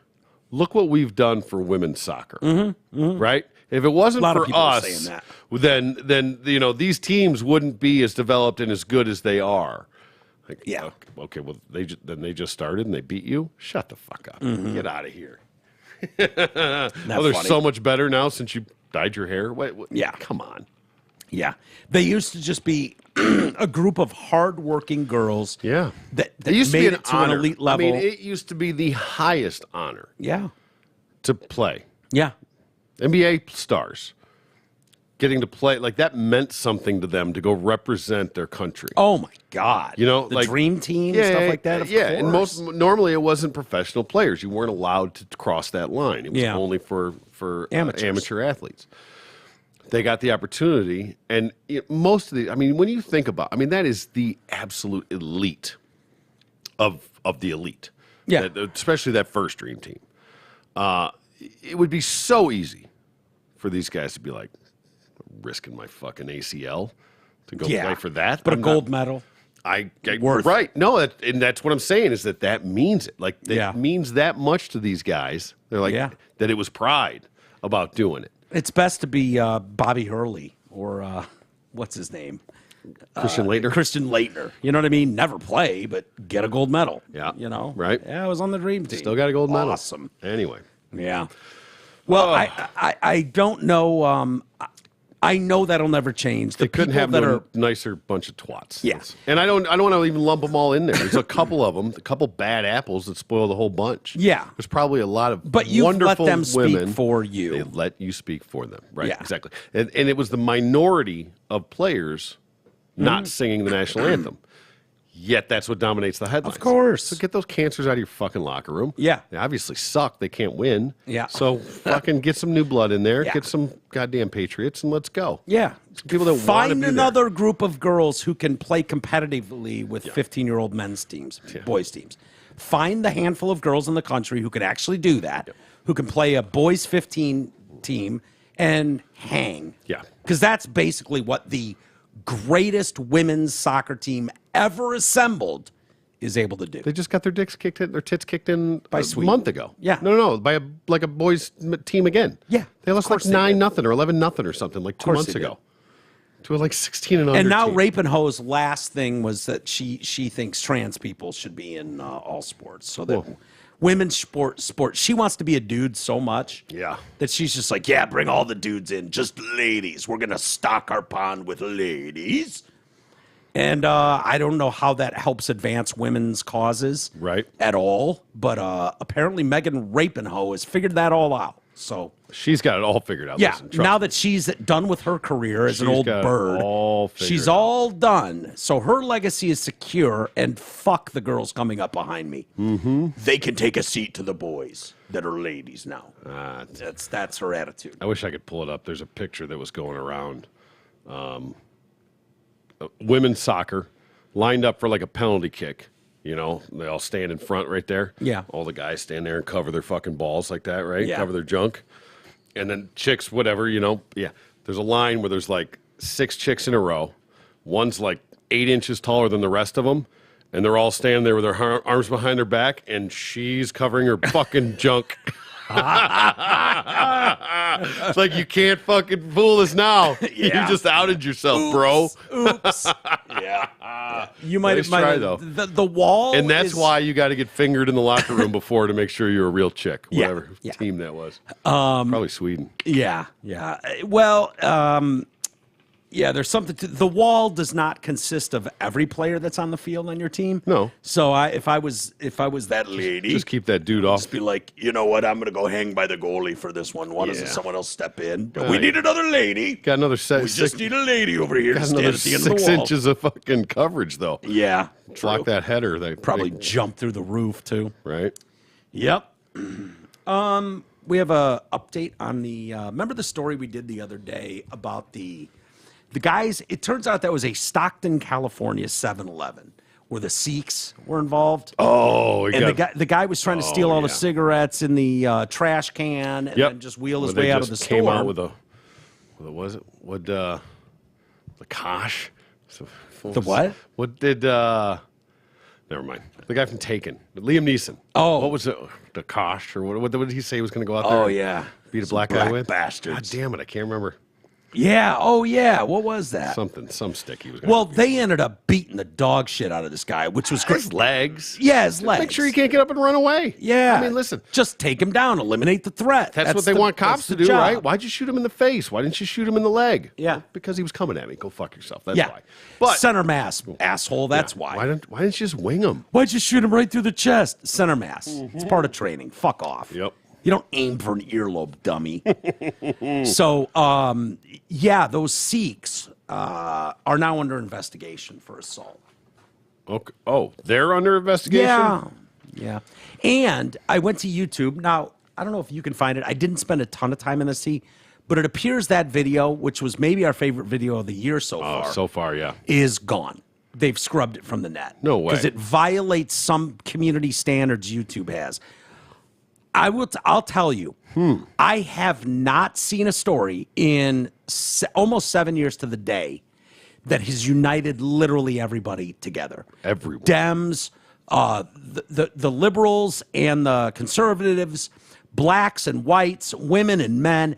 look what we've done for women's soccer. Right? If it wasn't for us, then these teams wouldn't be as developed and as good as they are. Like, yeah. Okay, well, they just started and they beat you? Shut the fuck up. Get out of here. They're so much better now since you dyed your hair? What? Yeah. Come on. Yeah. They used to just be a group of hardworking girls that used made to be it to an elite level. I mean, it used to be the highest honor to play. Yeah. NBA stars getting to play, like that meant something to them to go represent their country. Oh my God! You know, the like dream team, stuff like that. Of course. And normally it wasn't professional players. You weren't allowed to cross that line. It was only for amateur athletes. They got the opportunity, and most of when you think about, that is the absolute elite of the elite. Yeah, especially that first dream team. It would be so easy for these guys to be like, risking my fucking ACL to go play for that. But a gold medal. Right. No, and that's what I'm saying is that means it. Like, it means that much to these guys. They're like, that it was pride about doing it. It's best to be Bobby Hurley or what's his name? Christian Laettner. Christian Laettner. You know what I mean? Never play, but get a gold medal. Yeah. You know? Right. Yeah, I was on the dream team. Still got a gold medal. Awesome. Anyway. Yeah. Well, I don't know. I know that'll never change. They couldn't have a nicer bunch of twats. Yes. And I don't want to even lump them all in there. There's a couple of them, a couple bad apples that spoil the whole bunch. Yeah. There's probably a lot of but you wonderful let them women. Speak for you. They let you speak for them. Right. Yeah. Exactly. And it was the minority of players not singing the national anthem. Yet that's what dominates the headlines. Of course. So get those cancers out of your fucking locker room. Yeah. They obviously suck. They can't win. Yeah. So fucking get some new blood in there. Yeah. Get some goddamn Patriots and let's go. Yeah. Some people that find another group of girls who can play competitively with 15-year-old men's teams, boys teams. Find the handful of girls in the country who can actually do that, who can play a boys 15 team and hang. Yeah. Because that's basically what the greatest women's soccer team ever assembled is able to do. They just got their tits kicked in by a month ago. Yeah. No, by a boys team again. Yeah. They lost like 9-0 or 11-0 or something like 2 months ago. To a like 16 and under. And now team. Rapinoe's last thing was that she thinks trans people should be in all sports. So that women's sports, she wants to be a dude so much. Yeah. That she's just like, bring all the dudes in, just ladies. We're going to stock our pond with ladies. And I don't know how that helps advance women's causes at all. But apparently Megan Rapinoe has figured that all out. So she's got it all figured out. Yeah, Listen, now that she's done with her career as an old bird, she's out. all done. So her legacy is secure, and fuck the girls coming up behind me. Mm-hmm. They can take a seat to the boys that are ladies now. That's her attitude. I wish I could pull it up. There's a picture that was going around. Women's soccer lined up for like a penalty kick. You know, they all stand in front right there. Yeah. All the guys stand there and cover their fucking balls like that, right? Yeah. Cover their junk. And then chicks, whatever, Yeah. There's a line where there's like 6 chicks in a row. One's like 8 inches taller than the rest of them. And they're all standing there with their arms behind their back. And she's covering her fucking junk. It's like, you can't fucking fool us now. You just outed yourself, bro. Oops. Yeah. You might have try though. The wall, and that's why you got to get fingered in the locker room before to make sure you're a real chick. Whatever team that was. Probably Sweden. Yeah. Well, there's something to the wall does not consist of every player that's on the field on your team. No. So if I was that lady, just keep that dude off. Just be like, you know what? I'm gonna go hang by the goalie for this one. Why doesn't someone else step in? We need another lady. Got another set. We just need a lady over here to stand another at the end of the wall. 6 inches of fucking coverage though. Yeah. Block that header. They probably jump through the roof too. Right. Yep. We have a update on the. Remember the story we did the other day about the guys? It turns out that was a Stockton, California 7-Eleven where the Sikhs were involved. Oh, the guy was trying to steal all the cigarettes in the trash can and then just wheel his way out of the store. Came out with a what was it? The Kosh. So, The what? What did? Never mind. The guy from Taken, Liam Neeson. Oh. What was it? The Kosh, or what did he say he was going to go out there? Oh, and yeah. beat a black guy with? Bastards. God damn it! I can't remember. Yeah. Oh, yeah. What was that? Some stick he was going Well, they ended up beating the dog shit out of this guy, which was great. His legs. Yeah, his legs. Make sure he can't get up and run away. Yeah. I mean, listen. Just take him down, eliminate the threat. That's what they want cops to do, job. right? Why'd you shoot him in the face? Why didn't you shoot him in the leg? Yeah. Well, because he was coming at me. Go fuck yourself. That's Yeah. why. But Center mass, asshole. That's why. Why didn't you just wing him? Why'd you shoot him right through the chest? Center mass. It's part of training. Fuck off. Yep. You don't aim for an earlobe, dummy. So, yeah, those Sikhs are now under investigation for assault. Okay. Oh, they're under investigation? Yeah. And I went to YouTube. Now, I don't know if you can find it. I didn't spend a ton of time in this, but it appears that video, which was maybe our favorite video of the year so far. So far, yeah. Is gone. They've scrubbed it from the net. No way. Because it violates some community standards YouTube has. I'll tell you, I have not seen a story in almost 7 years to the day that has united literally everybody together. Everyone. Dems, the liberals and the conservatives, blacks and whites, women and men.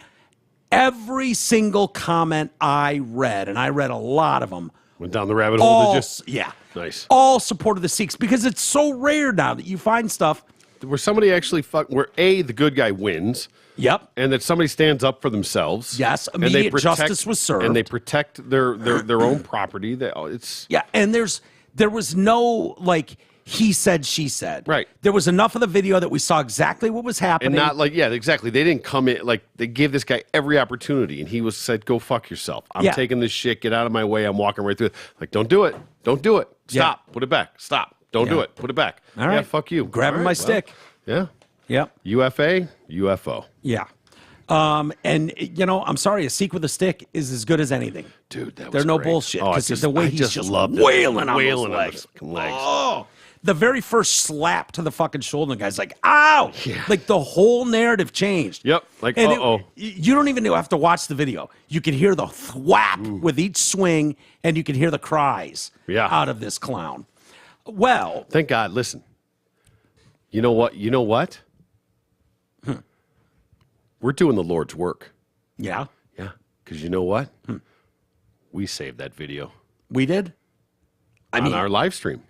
Every single comment I read, and I read a lot of them. Went down the rabbit hole, did you? Yeah. Nice. All supported the Sikhs because it's so rare now that you find stuff. Where somebody actually where A, the good guy wins. Yep. And that somebody stands up for themselves. Yes, and they immediate protect- justice was served. And they protect their own property. It's Yeah, and there was no, like, he said, she said. Right. There was enough of the video that we saw exactly what was happening. And not like, yeah, exactly. They didn't come in, like, they gave this guy every opportunity, and he said, go fuck yourself. I'm taking this shit. Get out of my way. I'm walking right through it. Like, don't do it. Don't do it. Stop. Yeah. Put it back. Stop. Don't do it. Put it back. All right. Yeah, fuck you. Grabbing All my right, stick. Yeah. Yep. UFA, UFO. Yeah. And, I'm sorry, a Sikh with a stick is as good as anything. Dude, that was There's no great. bullshit. Oh, Because the way he's just loved wailing on those wailing legs. on those legs. Oh, the very first slap to the fucking shoulder, the guy's like, ow! Yeah. Like, the whole narrative changed. Yep. Like, And uh-oh. you don't even have to watch the video. You can hear the thwap with each swing, and you can hear the cries out of this clown. Well, Thank God. Listen. You know what? We're doing the Lord's work. yeah, Yeah. Because you know what? We saved that video we did. on our live stream.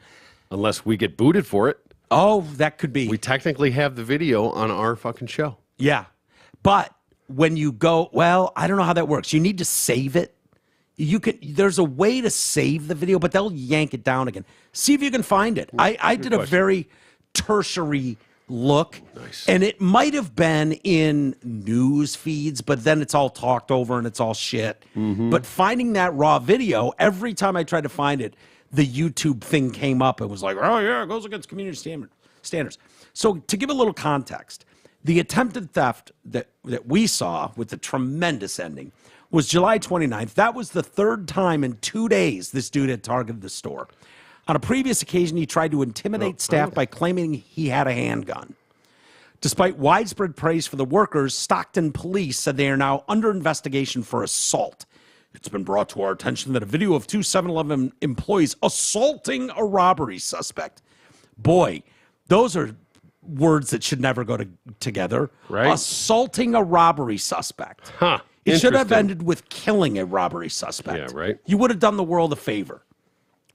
Unless we get booted for it, Oh, that could be. we technically have the video on our fucking show. Yeah. But when you go, well, I don't know how that works. You need to save it. There's a way to save the video, but they'll yank it down again. See if you can find it. I did a very tertiary look. Nice. And it might have been in news feeds, but then it's all talked over and it's all shit. But finding that raw video, every time I tried to find it, the YouTube thing came up and was like, oh, yeah, it goes against community standards. So to give a little context, the attempted theft that we saw with the tremendous ending was July 29th. That was the third time in 2 days this dude had targeted the store. On a previous occasion, he tried to intimidate staff by claiming he had a handgun. Despite widespread praise for the workers, Stockton police said they are now under investigation for assault. It's been brought to our attention that a video of two 7-Eleven employees assaulting a robbery suspect. Boy, those are words that should never go together. Right. Assaulting a robbery suspect. Huh. It should have Interesting. ended with killing a robbery suspect. Yeah, right. You would have done the world a favor.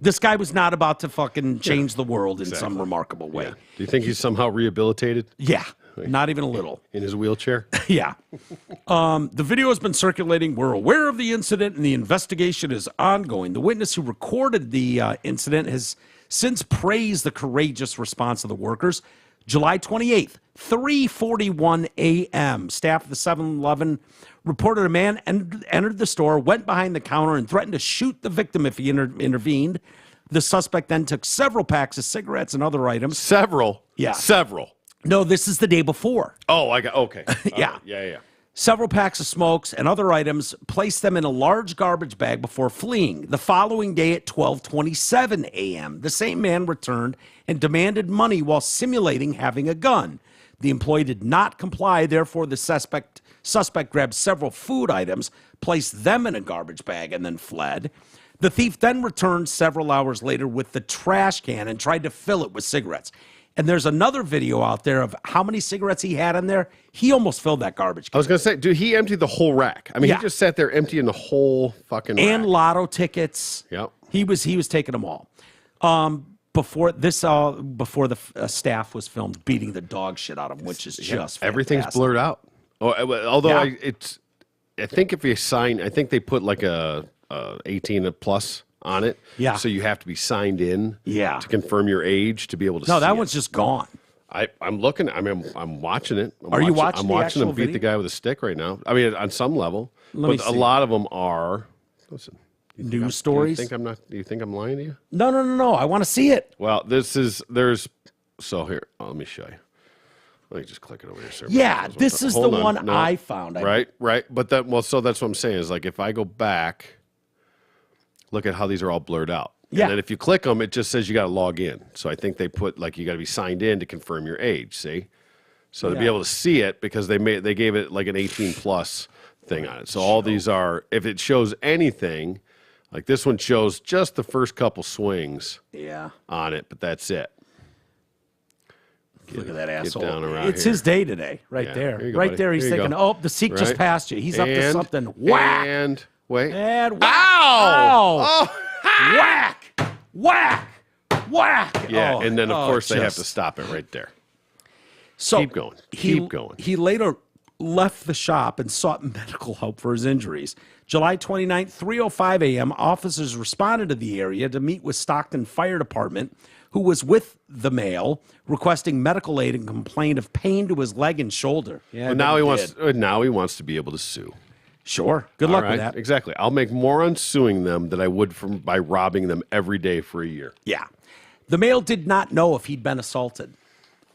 This guy was not about to fucking change the world in some remarkable way. Yeah. Do you think he's somehow rehabilitated Yeah, not even a little. in his wheelchair? Yeah. The video has been circulating. We're aware of the incident and the investigation is ongoing. The witness who recorded the incident has since praised the courageous response of the workers. July 28th, 3:41 a.m., staff of the 7-Eleven reported a man entered the store, went behind the counter, and threatened to shoot the victim if he intervened. The suspect then took several packs of cigarettes and other items. Several. Yeah. Several. No, this is the day before. Oh, okay. Yeah. Yeah. Several packs of smokes and other items, placed them in a large garbage bag before fleeing. The following day at 12:27 a.m., the same man returned and demanded money while simulating having a gun. The employee did not comply, therefore the suspect Suspect grabbed several food items, placed them in a garbage bag, and then fled. The thief then returned several hours later with the trash can and tried to fill it with cigarettes. And there's another video out there of how many cigarettes he had in there. He almost filled that garbage can. I was going to say, dude, he emptied the whole rack. I mean, Yeah. he just sat there emptying the whole fucking rack. And lotto tickets. Yep. He was taking them all. Before the staff was filmed beating the dog shit out of him, which is just everything's fantastic. blurred out. Although Yeah. I think if you sign, I think they put like a 18 plus on it. Yeah. So you have to be signed in. Yeah. To confirm your age to be able to. No, see that it. one's just gone. I'm looking. I mean, I'm watching it. Are you watching I'm the watching actual them beat the video? guy with a stick right now. I mean, on some level, Let me but a see. lot of them are. Listen, News stories. Do you think I'm lying to you? No. I want to see it. Well, so here. Let me show you. Let me just click it over here, sir. Yeah, this is the Hold on. one No. I found. Right. But so that's what I'm saying is like if I go back, look at how these are all blurred out. Yeah. And then if you click them, it just says you got to log in. So I think they put like you got to be signed in to confirm your age. See, so to be Yeah. able to see it because they gave it like an 18 plus thing on it. So all these are if it shows anything, like this one shows just the first couple swings Yeah. on it, but that's it. Look at that asshole. down around It's here. his day today, right Yeah, there. here you go, Right buddy. there, he's Here you thinking, go. oh, the Sikh just Right. passed you. He's up to And- something. Whack! And wait. And whack! Ow! Ow! Whack! Whack! Whack! Yeah, Oh, and then of course they have just- to stop it right there. So Keep going. Keep going. He later left the shop and sought medical help for his injuries. July 29th, 3:05 a.m., officers responded to the area to meet with Stockton Fire Department, who was with the male, requesting medical aid and complained of pain to his leg and shoulder. Yeah, But now he wants to be able to sue. Sure. Good luck All with right, that. exactly. I'll make more on suing them than I would by robbing them every day for a year. Yeah. The male did not know if he'd been assaulted.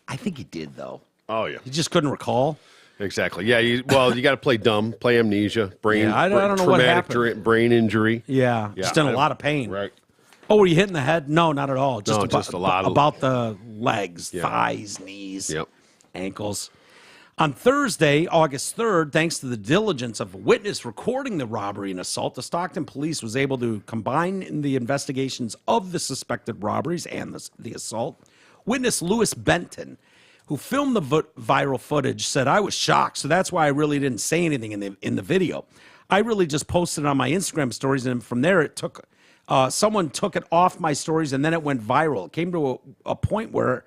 I think he did, though. Oh yeah, He just couldn't recall. exactly. Yeah, you got to play dumb, play amnesia, brain. Yeah, I don't know what traumatic happened. brain injury. Yeah. Just in a lot of pain. Right. Oh, were you hitting the head? No, not at all. Just No, about, just a lot of- about the legs, thighs, knees, Yep. ankles. On Thursday, August 3rd, thanks to the diligence of a witness recording the robbery and assault, the Stockton police was able to combine in the investigations of the suspected robberies and the assault. Witness Lewis Benton, who filmed the viral footage, said, "I was shocked, so that's why I really didn't say anything in the video. I really just posted it on my Instagram stories, and from there it took someone took it off my stories, and then it went viral. It came to a point where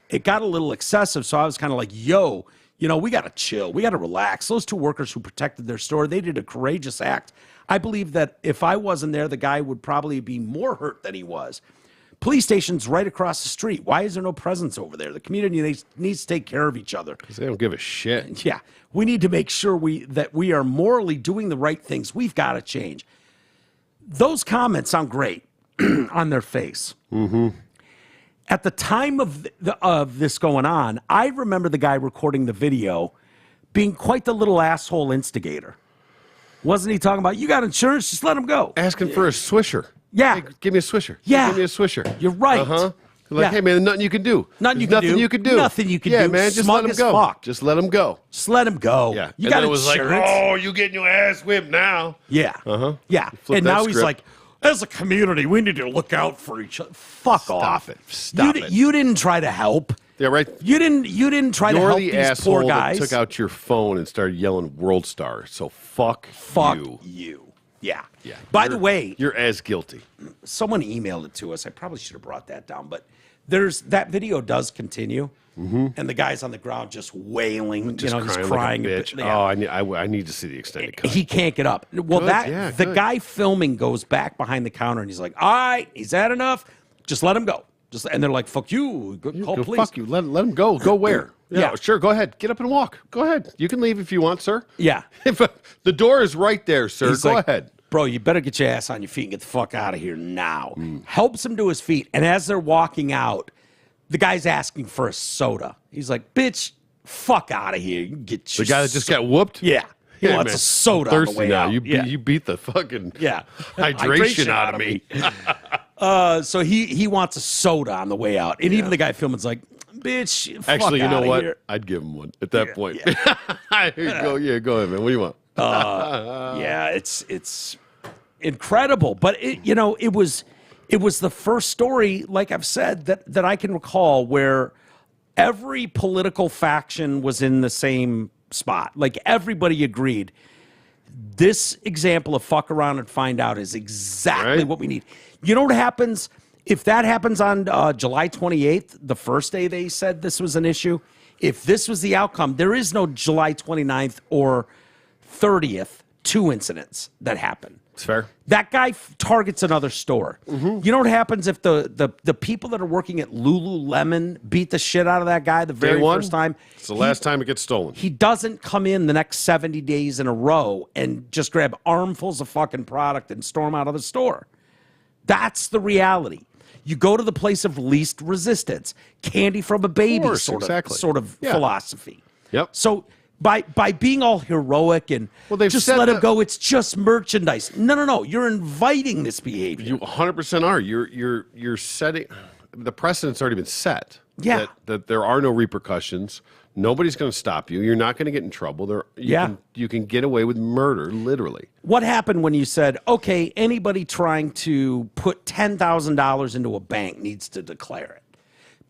it got a little excessive, so I was kind of like, yo, we got to chill. We got to relax. Those two workers who protected their store, they did a courageous act. I believe that if I wasn't there, the guy would probably be more hurt than he was. Police station's right across the street. Why is there no presence over there? The community needs to take care of each other. Because they don't give a shit. Yeah, we need to make sure that we are morally doing the right things. We've got to change." Those comments sound great on their face. Mm-hmm. At the time of this going on, I remember the guy recording the video being quite the little asshole instigator. Wasn't he talking about, you got insurance, just let him go? Asking for a swisher. Yeah. Hey, give me a swisher. Yeah. Give me a swisher. You're right. Uh-huh. Like, Yeah. hey, man, nothing you can do. Nothing you There's can do. Nothing you can do. Nothing you can yeah, do. man, just Smug let him as go. fuck. Just let him go. Just let him go. Yeah. You And got then it was insurance. like, oh, you getting your ass whipped now. Yeah. Uh-huh. Yeah. Flip And that now he's script. like, as a community, we need to look out for each other. Fuck off. it. Stop it. You didn't try to help. Yeah, right. You didn't try to You're help the these asshole poor guys. that took out your phone and started yelling World Star. So fuck you. Yeah. Yeah. By the way, you're as guilty. someone emailed it to us. I probably should have brought that down, but that video does continue, and the guy's on the ground just wailing. Just he's crying crying. like a bitch. Yeah. Oh, I need to see the extended cut. He can't get up. Well, Good, the good. guy filming goes back behind the counter and he's like, "All right, is that enough? Just let him go." And they're like, "Fuck you, call Go, police." fuck you. Let him go. Go where? Yeah. Sure. Go ahead. Get up and walk. Go ahead. You can leave if you want, sir. Yeah. If the door is right there, sir. He's go like, ahead. Bro, you better get your ass on your feet and get the fuck out of here now. Mm. Helps him to his feet. And as they're walking out, the guy's asking for a soda. He's like, "Bitch, fuck out of here. You can get The guy that just got whooped. Yeah. He Hey, wants man, a soda I'm on the thirsty way now. out. You beat the fucking hydration out of me. So he wants a soda on the way out. And even the guy filming's like, bitch. Actually, you know what? Here. I'd give him one at that point. Here you go. Yeah, go ahead, man. What do you want? Yeah, it's incredible. But it was the first story, like I've said, that I can recall where every political faction was in the same spot. Like everybody agreed. This example of fuck around and find out is exactly what we need. You know what happens if that happens on July 28th, the first day they said this was an issue? If this was the outcome, there is no July 29th or 30th, 2 incidents that happen. It's fair. That guy targets another store. Mm-hmm. You know what happens if the people that are working at Lululemon beat the shit out of that guy the very first time? It's the last time it gets stolen. He doesn't come in the next 70 days in a row and just grab armfuls of fucking product and storm out of the store. That's the reality. You go to the place of least resistance. Candy from a baby sort of philosophy. Yep. So by being all heroic and just let him go, it's just merchandise. No. You're inviting this behavior. You 100% are. You're setting the precedent's already been set. Yeah. That there are no repercussions. Nobody's going to stop you. You're not going to get in trouble. You can get away with murder, literally. What happened when you said, okay, anybody trying to put $10,000 into a bank needs to declare it?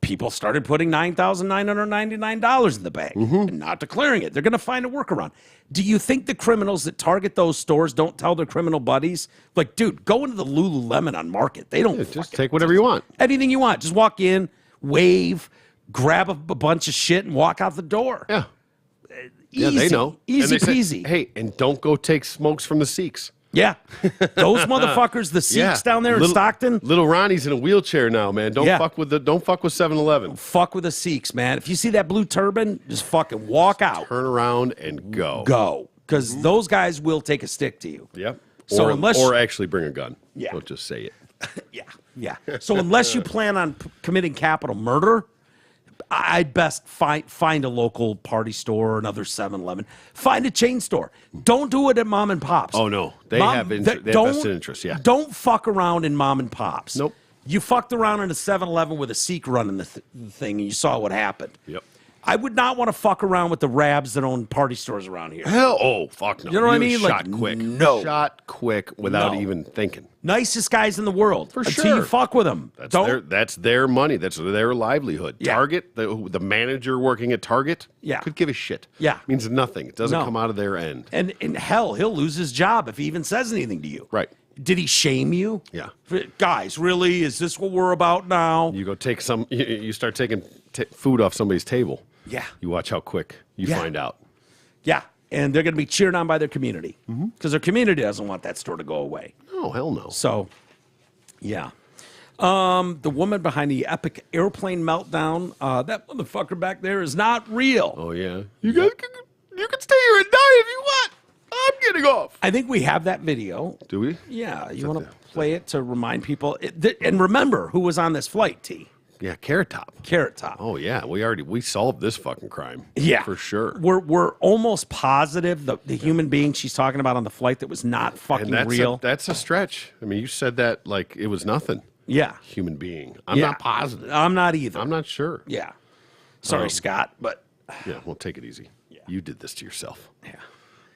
People started putting $9,999 in the bank and not declaring it. They're going to find a workaround. Do you think the criminals that target those stores don't tell their criminal buddies, like, dude, go into the Lululemon on Market. They don't just take whatever you want. Anything you want. Just walk in, wave, grab a bunch of shit, and walk out the door. Yeah. Easy. Yeah, they know. Easy and they peasy. Say, hey, and don't go take smokes from the Sikhs. Yeah. Those motherfuckers, the Sikhs down there in Stockton. Little Ronnie's in a wheelchair now, man. Don't fuck with 7-Eleven. Fuck with the Sikhs, man. If you see that blue turban, just fucking walk out. Turn around and go. Go. Because those guys will take a stick to you. Yep. So or actually bring a gun. Yeah. Don't just say it. Yeah. So unless you plan on committing capital murder, I'd best find a local party store or another 7-Eleven. Find a chain store. Don't do it at mom and pops. Oh, no. They have vested interest, yeah. Don't fuck around in mom and pops. Nope. You fucked around in a 7-Eleven with a Sikh running the thing, and you saw what happened. Yep. I would not want to fuck around with the Rabs that own party stores around here. Fuck no. You know what I mean? Shot quick. No. Shot quick without even thinking. Nicest guys in the world. For until sure. you fuck with them. That's their money. That's their livelihood. Yeah. Target, the manager working at Target, could give a shit. Yeah. Means nothing. It doesn't come out of their end. And hell, he'll lose his job if he even says anything to you. Right. Did he shame you? Yeah. Guys, really? Is this what we're about now? You go take you start taking food off somebody's table. Yeah. You watch how quick you find out. Yeah. And they're going to be cheered on by their community because their community doesn't want that store to go away. Oh, hell no. So, yeah. The woman behind the epic airplane meltdown, that motherfucker back there is not real. Oh, yeah. You guys can stay here and die if you want. I'm getting off. I think we have that video. Do we? Yeah. You want to play it to remind people? And remember who was on this flight, T. Yeah, Carrot Top. Carrot Top. Oh yeah, we solved this fucking crime. Yeah, for sure. We're almost positive the human being she's talking about on the flight that was not fucking real. That's a stretch. I mean, you said that like it was nothing. Yeah, human being. I'm not positive. I'm not either. I'm not sure. Yeah. Sorry, Scott, but yeah, well, take it easy. Yeah. You did this to yourself. Yeah.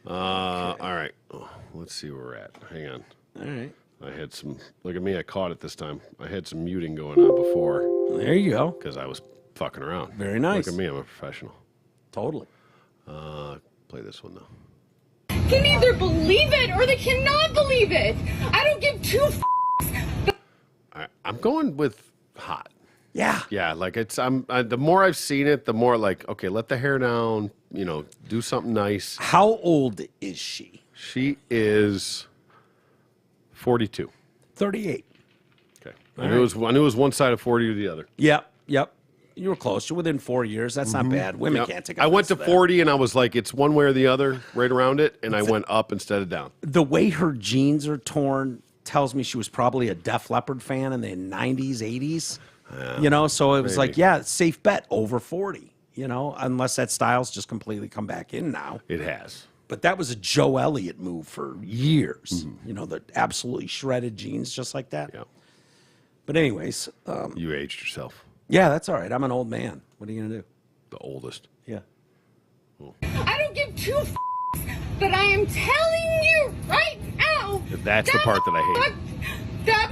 All right. Oh, let's see where we're at. Hang on. All right. I had some. Look at me. I caught it this time. I had some muting going on before. There you go. Because I was fucking around. Very nice. Look at me. I'm a professional. Totally. Play this one though. Can either believe it or they cannot believe it. I don't give two I'm going with hot. Yeah. Yeah. Like the more I've seen it, the more like, okay, let the hair down. You know, do something nice. How old is she? She is 42. 38. Okay. I knew it was one side of 40 or the other. Yep. You were close. You're within 4 years. That's not bad. Women can't take. I went to 40 and I was like, it's one way or the other, right around it, and I went up instead of down. The way her jeans are torn tells me she was probably a Def Leppard fan in the 90s, 80s. You know, so it was like, safe bet over 40. You know, unless that style's just completely come back in now. It has. But that was a Joe Elliott move for years. You know, the absolutely shredded jeans just like that. Yeah. But anyways. You aged yourself. Yeah, that's all right. I'm an old man. What are you gonna do? The oldest. Yeah. I don't give two but I am telling you right now. That's the part that I hate. That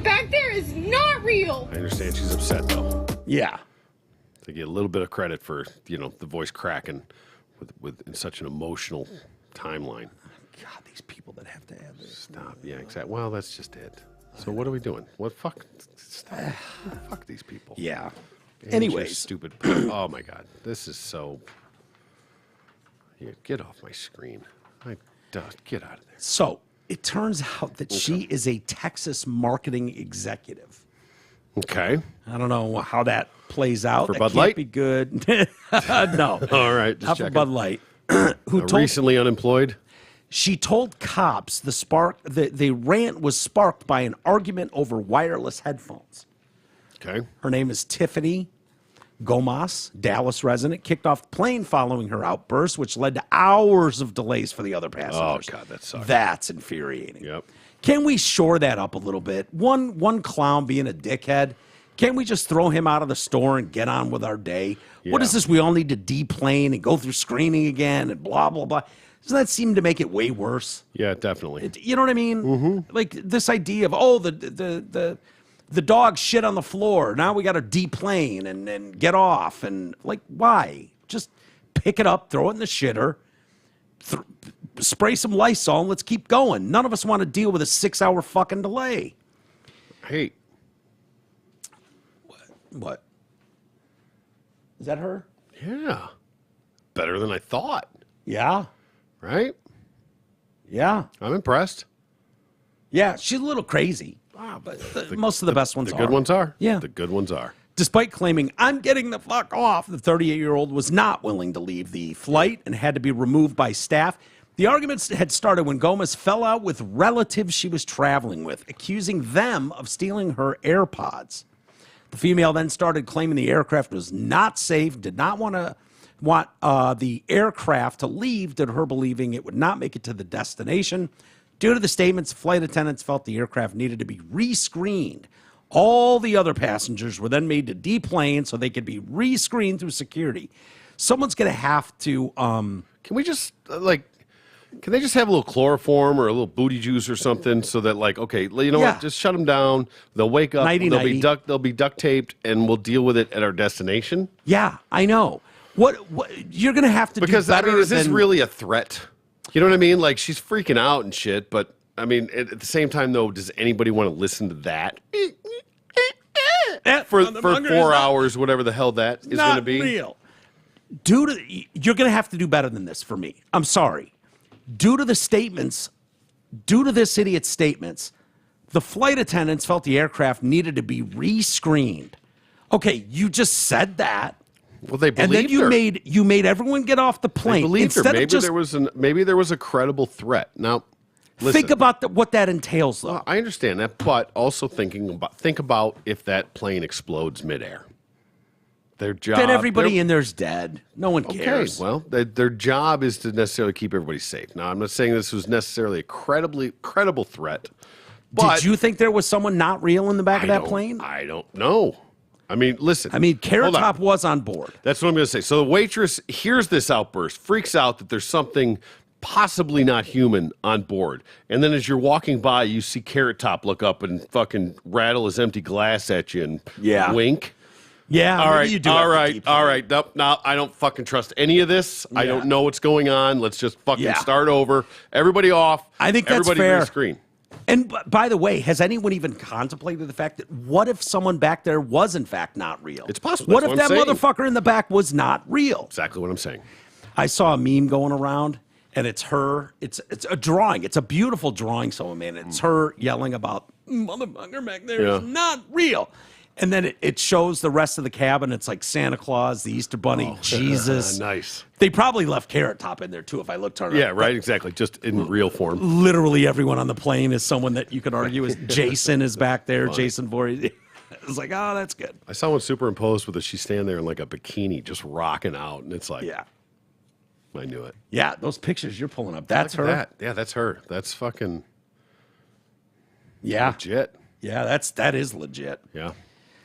back there is not real. I understand she's upset though. Yeah. To get a little bit of credit for the voice cracking with in such an emotional timeline. God, these people that have to have this. Stop. Yeah, exactly. Well, that's just it. So what are we doing? What fuck? Stop. Fuck these people. Yeah. And your Anyways, stupid. Oh my God, this is so. Yeah, get off my screen. Get out of there. so it turns out that she is a Texas marketing executive. Okay. I don't know how that plays out. For That Bud can't Light? be good. No. All right. Just Not for checking. Bud Light. Who told Recently unemployed. She told cops the rant was sparked by an argument over wireless headphones. Okay. Her name is Tiffany Gomas, Dallas resident, kicked off the plane following her outburst, which led to hours of delays for the other passengers. Oh God, that sucks. That's infuriating. Yep. Can we shore that up a little bit? One clown being a dickhead. Can't we just throw him out of the store and get on with our day? What Yeah. is this? We all need to deplane and go through screening again and blah, blah, blah. Doesn't that seem to make it way worse? Yeah, definitely. You know what I mean? Mm-hmm. Like this idea of, the dog shit on the floor. Now we got to deplane and get off. And like, why? Just pick it up, throw it in the shitter, spray some Lysol, and let's keep going. None of us want to deal with a 6-hour fucking delay. Hey, What? Is that her? yeah, better than I thought. Yeah. Right? Yeah. I'm impressed. Yeah. She's a little crazy. But most of the best ones The are. good ones are. Yeah. The good ones are. Despite claiming, I'm getting the fuck off, the 38-year-old was not willing to leave the flight and had to be removed by staff. The arguments had started when Gomez fell out with relatives she was traveling with, accusing them of stealing her AirPods. The female then started claiming the aircraft was not safe, did not want the aircraft to leave due to her believing it would not make it to the destination. Due to the statements, flight attendants felt the aircraft needed to be rescreened. All the other passengers were then made to deplane so they could be rescreened through security. Someone's going to have to... Can we just can they just have a little chloroform or a little booty juice or something so that okay, you know Yeah. what? Just shut them down. They'll wake up. Nighty-nighty. They'll be duct taped, and we'll deal with it at our destination. Yeah, I know. What you're going to have to Because do better is this than- really a threat? You know what I mean? Like she's freaking out and shit. But I mean, at the same time, though, does anybody want to listen to that for 4 hours, whatever the hell that is going to be? Real. You're going to have to do better than this for me. I'm sorry. Due to this idiot's statements, the flight attendants felt the aircraft needed to be rescreened. Okay, you just said that. Well, they And then believed you made everyone get off the They plane. believed her. Instead Maybe of just there was a credible threat. Now, listen. think about what that entails, though. I understand that, but also think about if that plane explodes midair. Their job. Then everybody in there's dead. No one cares. Okay, well, their job is to necessarily keep everybody safe. Now, I'm not saying this was necessarily a credible threat. But did you think there was someone not real in the back of that don't- plane? I don't know. I mean, listen. Carrot hold on. Top was on board. That's what I'm going to say. So the waitress hears this outburst, freaks out that there's something possibly not human on board. And then as you're walking by, you see Carrot Top look up and fucking rattle his empty glass at you and wink. Yeah, All maybe right, you do all have to right, keep all playing. right. Nope, now I don't fucking trust any of this. I don't know what's going on. Let's just fucking start over. Everybody off. I think that's everybody fair. Screen. And by the way, has anyone even contemplated the fact that what if someone back there was in fact not real? It's possible. What That's if what that I'm saying. motherfucker in the back was not real? Exactly what I'm saying. I saw a meme going around, and it's her. It's a drawing. It's a beautiful drawing someone made. It's her yelling about motherfucker back there is not real. And then it shows the rest of the cabin. It's like Santa Claus, the Easter Bunny, Jesus. Nice. They probably left Carrot Top in there too. If I looked around. Yeah, right. Exactly. Just in real form. Literally everyone on the plane is someone that you could argue is Jason is back there. Jason Voorhees. It's like, oh, that's good. I saw one superimposed with she's standing there in like a bikini, just rocking out, and it's like, Yeah. I knew it. Yeah, those pictures you're pulling up. That's her. Look at that. Yeah, that's her. That's fucking Yeah. legit. Yeah, that is legit. Yeah.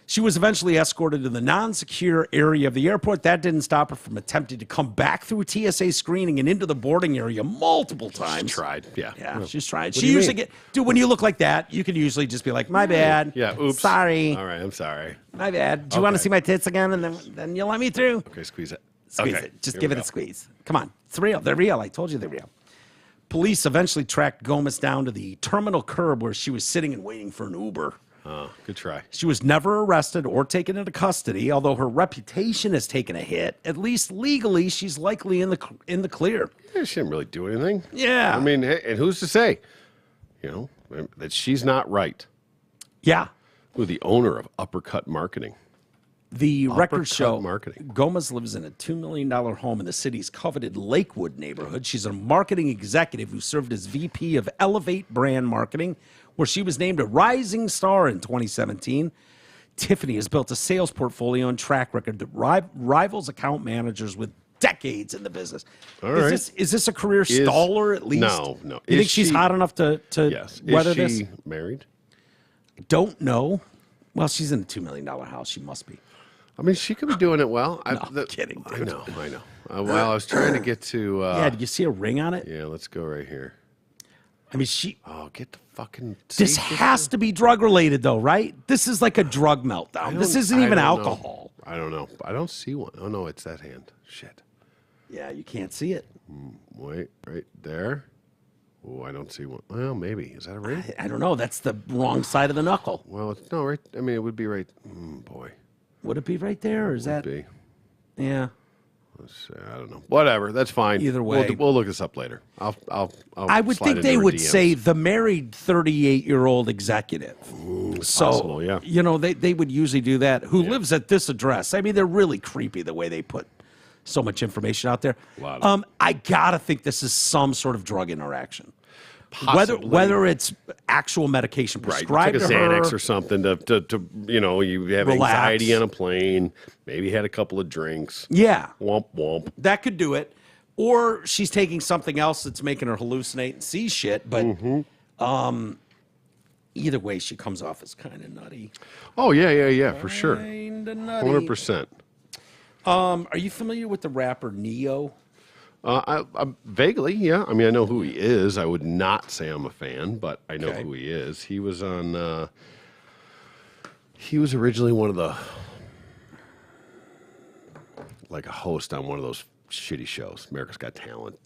She was eventually escorted to the non-secure area of the airport. That didn't stop her from attempting to come back through TSA screening and into the boarding area multiple times. She tried, yeah. Yeah, Well, she's tried. what She do you usually mean? dude, when you look like that, you can usually just be like, my bad. Yeah, oops. Sorry. All right, I'm sorry. My bad. Do you want to Okay. see my tits again? And then you'll let me through? Okay, squeeze it. Squeeze Okay, it. Just here give we it a go. squeeze. Come on. It's real. They're real. I told you they're real. Police eventually tracked Gomez down to the terminal curb where she was sitting and waiting for an Uber. Oh, good try. She was never arrested or taken into custody, although her reputation has taken a hit. At least legally, she's likely in the clear. Yeah, she didn't really do anything. Yeah. I mean, and who's to say, that she's not right? Yeah. Who, the owner of Uppercut Marketing? The record Uppercut show, Marketing. Gomez lives in a $2 million home in the city's coveted Lakewood neighborhood. She's a marketing executive who served as VP of Elevate Brand Marketing, where she was named a rising star in 2017. Tiffany has built a sales portfolio and track record that rivals account managers with decades in the business. All right. Is this a career staller at least? No. You Is think she's she- hot enough to Yes. weather Is this? she married? Don't know. Well, she's in a $2 million house. She must be. I mean, she could be doing it well. I'm kidding, I dude. know. Well, I was trying to get to... Yeah, do you see a ring on it? yeah, let's go right here. I mean, she... Oh, get the fucking... This see, has to be drug related, though, right? This is like a drug meltdown. This isn't even alcohol. I don't know. I don't see one. Oh, no, it's that hand. Shit. Yeah, you can't see it. Wait, right there. Oh, I don't see one. Well, maybe. Is that a ring? I don't know. That's the wrong side of the knuckle. Well, it's no, right. I mean, it would be right. Boy. Would it be right there, or is that? Be. Yeah. Let's see, I don't know. Whatever. That's fine. Either way. We'll look this up later. I'll I would slide think into they her would DMs. say the married 38-year-old executive. So, possible, yeah. they would usually do that. Who lives at this address? I mean, they're really creepy the way they put so much information out there. A lot of I gotta think this is some sort of drug interaction. Possibly. Whether it's actual medication Right. prescribed Took a to her, Xanax or something to you have Relax. anxiety on a plane. Maybe had a couple of drinks. yeah, Womp womp. that could do it. Or she's taking something else that's making her hallucinate and see shit. But either way, she comes off as kind of nutty. Oh yeah, for sure. Kinda nutty. 100%. Are you familiar with the rapper Neo? I vaguely, yeah. I mean, I know who he is. I would not say I'm a fan, but I know Okay. who he is. He was on. He was originally one of the, like a host on one of those shitty shows, America's Got Talent.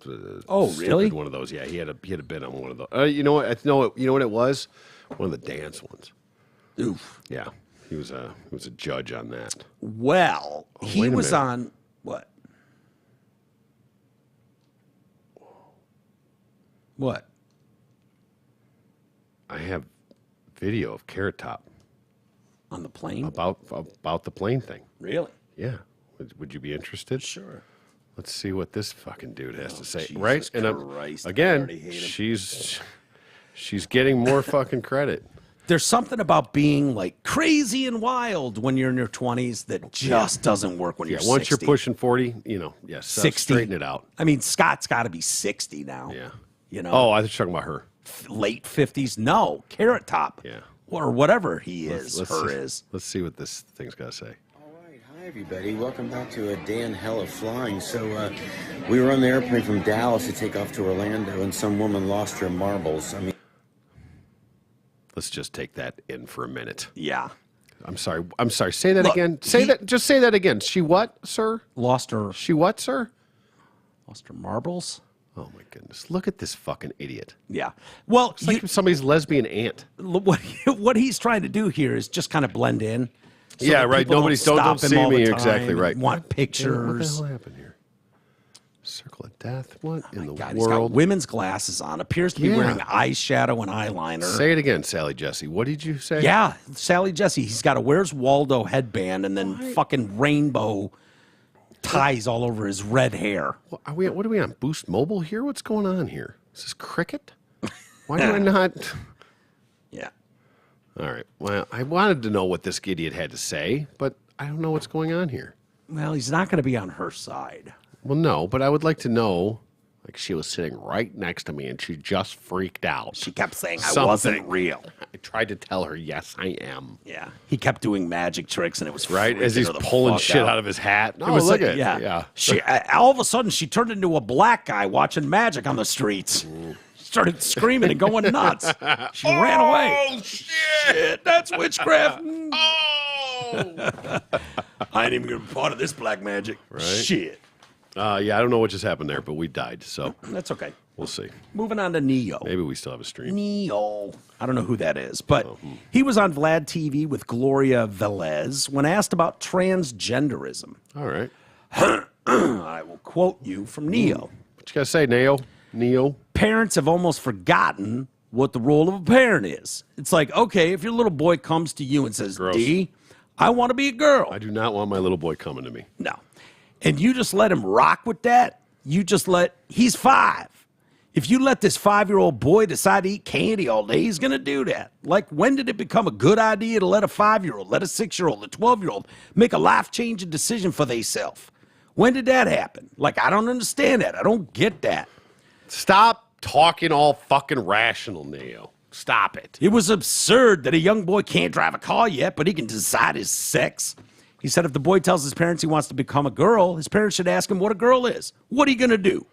Oh, stupid really? One of those. Yeah, he had a bit on one of those. You know what? You know what it was? One of the dance ones. Oof. Yeah, he was a judge on that. Well, he wait a was minute. on what? What? I have video of Carrot Top On the plane? about the plane thing. Really? Yeah. Would you be interested? Sure. Let's see what this fucking dude has to say. Jesus Right? And Christ, I again, already hate him. she's getting more fucking credit. There's something about being like crazy and wild when you're in your 20s that just doesn't work when Yeah, you're once 60. you're pushing 40, yes, 60. straighten it out. I mean, Scott's got to be 60 now. Yeah. You know, Oh, I was talking about her. late 50s. No, Carrot Top. Yeah. Or whatever he is, Let's her see, is. Let's see what this thing's got to say. All right, hi everybody. Welcome back to a day in hell of flying. So we were on the airplane from Dallas to take off to Orlando, and some woman lost her marbles. I mean, Let's just take that in for a minute. Yeah. I'm sorry. Say that Look, again. Just say that again. She what, sir? Lost her She what, sir? marbles. Oh my goodness. Look at this fucking idiot. Yeah. Well, It's like somebody's lesbian aunt. what he's trying to do here is just kind of blend in. so Yeah, that right. people Nobody's don't stop him see all the me. time Exactly and right. Want What the pictures. hell happened here? Circle of death. What in the God, he's got world? women's glasses on. Appears to be Yeah. wearing eyeshadow and eyeliner. Say it again, Sally Jesse. What did you say? Yeah, Sally Jesse. He's got a Where's Waldo headband and then fucking rainbow ties all over his red hair. What are we on? Boost Mobile here? What's going on here? Is this cricket? Why do I not? Yeah. All right. Well, I wanted to know what this idiot had to say, but I don't know what's going on here. Well, he's not going to be on her side. Well, no, but I would like to know. Like she was sitting right next to me and she just freaked out. She kept saying I wasn't real. I tried to tell her, yes, I am. Yeah. He kept doing magic tricks and it was Right? As freaking he's her the pulling fuck shit out. out of his hat. It No, was look like, at yeah. She, all of a sudden, she turned into a black guy watching magic on the streets. Started screaming and going nuts. She ran away. Oh, shit. That's witchcraft. Oh! I ain't even gonna be part of this black magic. Right. Shit. Yeah, I don't know what just happened there, but we died, so That's okay. we'll see. Moving on to Neo. Maybe we still have a stream. Neo. I don't know who that is, but he was on Vlad TV with Gloria Velez when asked about transgenderism. All right. I will quote you from Neo. What you got to say, Neo? Parents have almost forgotten what the role of a parent is. It's like, okay, if your little boy comes to you and says, Gross. D, I want to be a girl. I do not want my little boy coming to me. No. And you just let him rock with that. He's 5. If you let this 5-year-old boy decide to eat candy all day, he's going to do that. Like, when did it become a good idea to let a 5-year-old, let a 6-year-old, a 12-year-old make a life-changing decision for theyself? When did that happen? Like, I don't understand that. I don't get that. Stop talking all fucking rational, Neo. Stop it. It was absurd that a young boy can't drive a car yet, but he can decide his sex. He said if the boy tells his parents he wants to become a girl, his parents should ask him what a girl is. What are you going to do?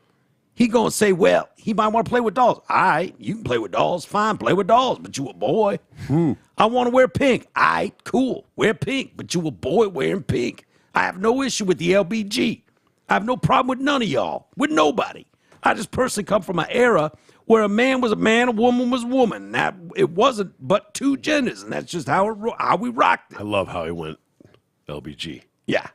He going to say, well, he might want to play with dolls. All right, you can play with dolls. Fine, play with dolls, but you a boy. I want to wear pink. All right, cool. Wear pink, but you a boy wearing pink. I have no issue with the LBG. I have no problem with none of y'all, with nobody. I just personally come from an era where a man was a man, a woman was a woman. That it wasn't but two genders, and that's just how we rocked it. I love how he went LBG. Yeah.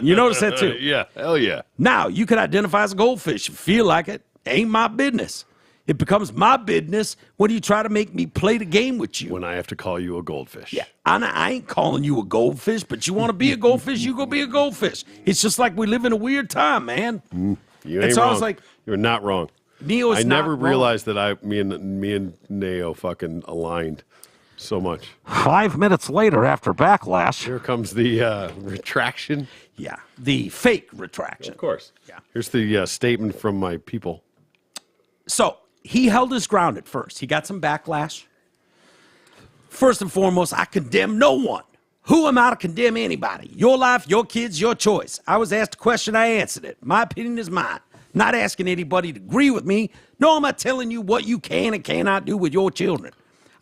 You notice that too. Yeah, hell yeah. Now, you can identify as a goldfish. You feel like it. Ain't my business. It becomes my business when you try to make me play the game with you. When I have to call you a goldfish. Yeah, I ain't calling you a goldfish, but you want to be a goldfish, you go be a goldfish. It's just like we live in a weird time, man. You And ain't so I wrong. was like, You're not wrong. Neo is I not never wrong. realized that me and Neo fucking aligned so much. 5 minutes later, after backlash. Here comes the retraction. Yeah, the fake retraction. Of course. Yeah. Here's the statement from my people. So he held his ground at first. He got some backlash. First and foremost, I condemn no one. Who am I to condemn anybody? Your life, your kids, your choice. I was asked a question, I answered it. My opinion is mine. Not asking anybody to agree with me. No, I'm not telling you what you can and cannot do with your children.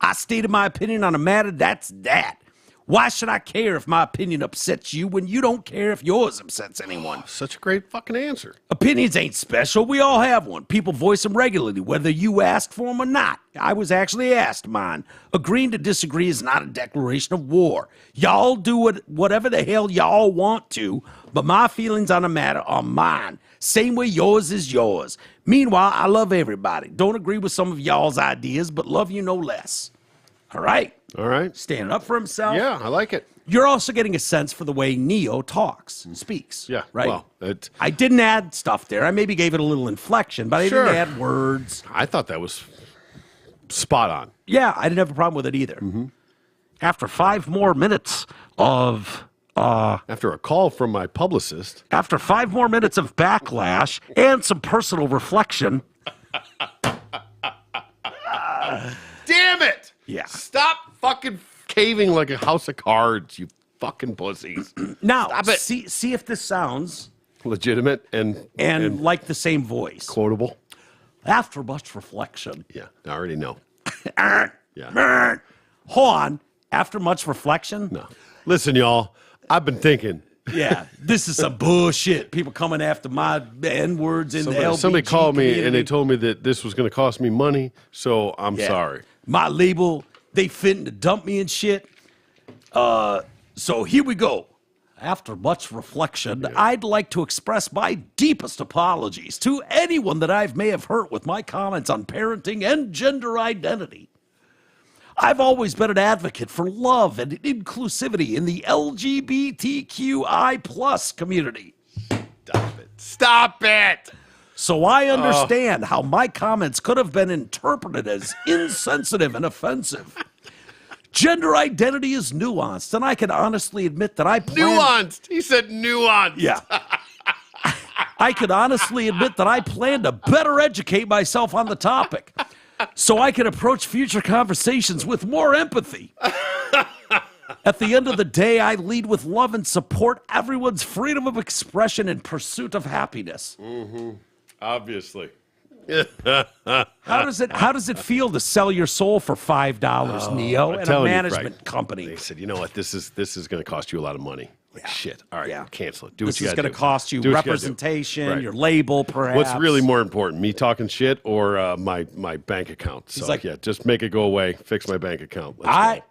I stated my opinion on a matter, that's that. Why should I care if my opinion upsets you when you don't care if yours upsets anyone? Such a great fucking answer. Opinions ain't special. We all have one. People voice them regularly, whether you asked for them or not. I was actually asked mine. Agreeing to disagree is not a declaration of war. Y'all do whatever the hell y'all want to, but my feelings on the matter are mine. Same way yours is yours. Meanwhile, I love everybody. Don't agree with some of y'all's ideas, but love you no less. All right? All right. Standing up for himself. Yeah, I like it. You're also getting a sense for the way Neo talks and speaks. Yeah. Right? Well, I didn't add stuff there. I maybe gave it a little inflection, but I Sure. didn't add words. I thought that was spot on. Yeah, I didn't have a problem with it either. After 5 more minutes of After a call from my publicist. after 5 more minutes of backlash and some personal reflection. Damn it! Yeah. Stop fucking caving like a house of cards, you fucking pussies. Now, Stop it. see if this sounds Legitimate and like the same voice. quotable. After much reflection. Yeah, I already know. Yeah. Hold on. After much reflection? No. Listen, y'all, I've been thinking. Yeah, this is some bullshit. People coming after my N-words in the LBG Somebody called me and they community. told me that this was going to cost me money, so I'm Yeah. sorry. My label, they fitting to dump me and shit. So here we go. After much reflection, I'd like to express my deepest apologies to anyone that I may have hurt with my comments on parenting and gender identity. I've always been an advocate for love and inclusivity in the LGBTQI plus community. Stop it. Stop it! So I understand how my comments could have been interpreted as insensitive and offensive. Gender identity is nuanced, and I can honestly admit that I plan... Nuanced. He said nuanced. Yeah. I could honestly admit that I plan to better educate myself on the topic so I can approach future conversations with more empathy. At the end of the day, I lead with love and support everyone's freedom of expression in pursuit of happiness. Mm-hmm. Obviously. How does it feel to sell your soul for $5, Neo, in a management company? They said, you know what, this is going to cost you a lot of money. Like, shit. All right, cancel it. Do this what you got to do. This is going to cost you representation, your label, perhaps. What's really more important, me talking shit or my bank account? So, just make it go away. Fix my bank account.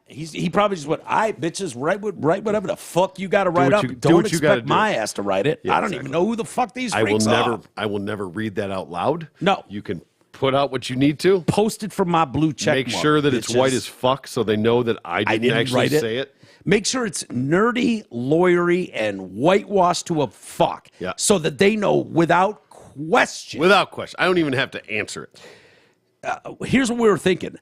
He probably just went, bitches, write whatever the fuck you got to write up. Don't expect my ass to write it. Yeah, I don't even know who the fuck these freaks are. I will never read that out loud. No. You can put out what you need to. Post it from my blue check Make mark, sure that bitches. It's white as fuck so they know that I didn't actually say it. Make sure it's nerdy, lawyery, and whitewashed to a fuck so that they know without question. Without question. I don't even have to answer it. Here's what we were thinking.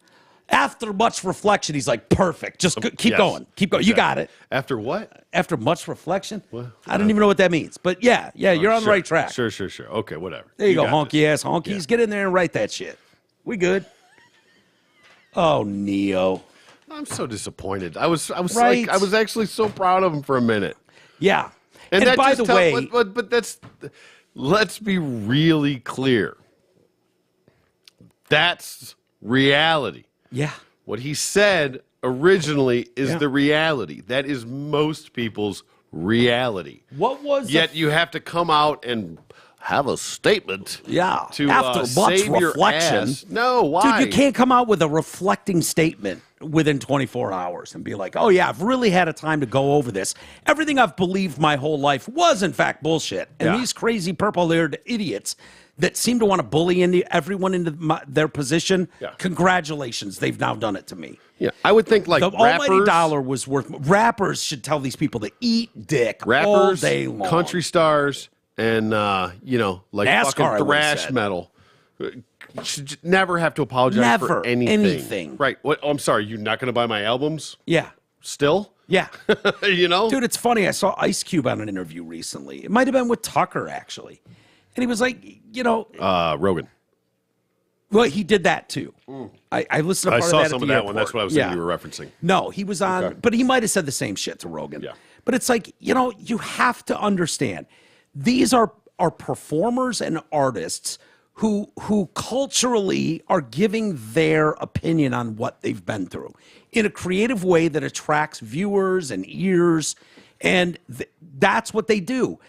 After much reflection, he's like, perfect. Just keep going. Keep going. You got it. After what? After much reflection? I don't even know what that means. But yeah, you're on the right track. Sure. Okay, whatever. There you go, honky-ass honkies. Yeah. Get in there and write that shit. We good. Oh, Neo. I'm so disappointed. I was actually so proud of him for a minute. Yeah. And by the way, but let's be really clear. That's reality. Yeah. What he said originally is the reality. That is most people's reality. What was Yet you have to come out and have a statement. Yeah. To after much save reflection. Your ass. No, why? Dude, you can't come out with a reflecting statement within 24 hours and be like, oh yeah, I've really had a time to go over this. Everything I've believed my whole life was in fact bullshit. And these crazy purple-haired idiots that seem to want to bully everyone into their position, congratulations, they've now done it to me. Yeah, I would think like the almighty dollar was worth. Rappers should tell these people to eat dick all day long. Country stars, and like NASCAR, fucking thrash metal. Should never have to apologize for anything. Right. What? Oh, I'm sorry. You're not going to buy my albums? Yeah. Still? Yeah. Dude, it's funny. I saw Ice Cube on an interview recently. It might have been with Tucker, actually. And he was like, Rogan. Well, he did that too. I listened to part of that. I saw some of that one. That's what I was thinking you were referencing. No, he was on, but he might have said the same shit to Rogan. Yeah. But it's like, you have to understand, these are performers and artists who culturally are giving their opinion on what they've been through in a creative way that attracts viewers and ears, and that's what they do.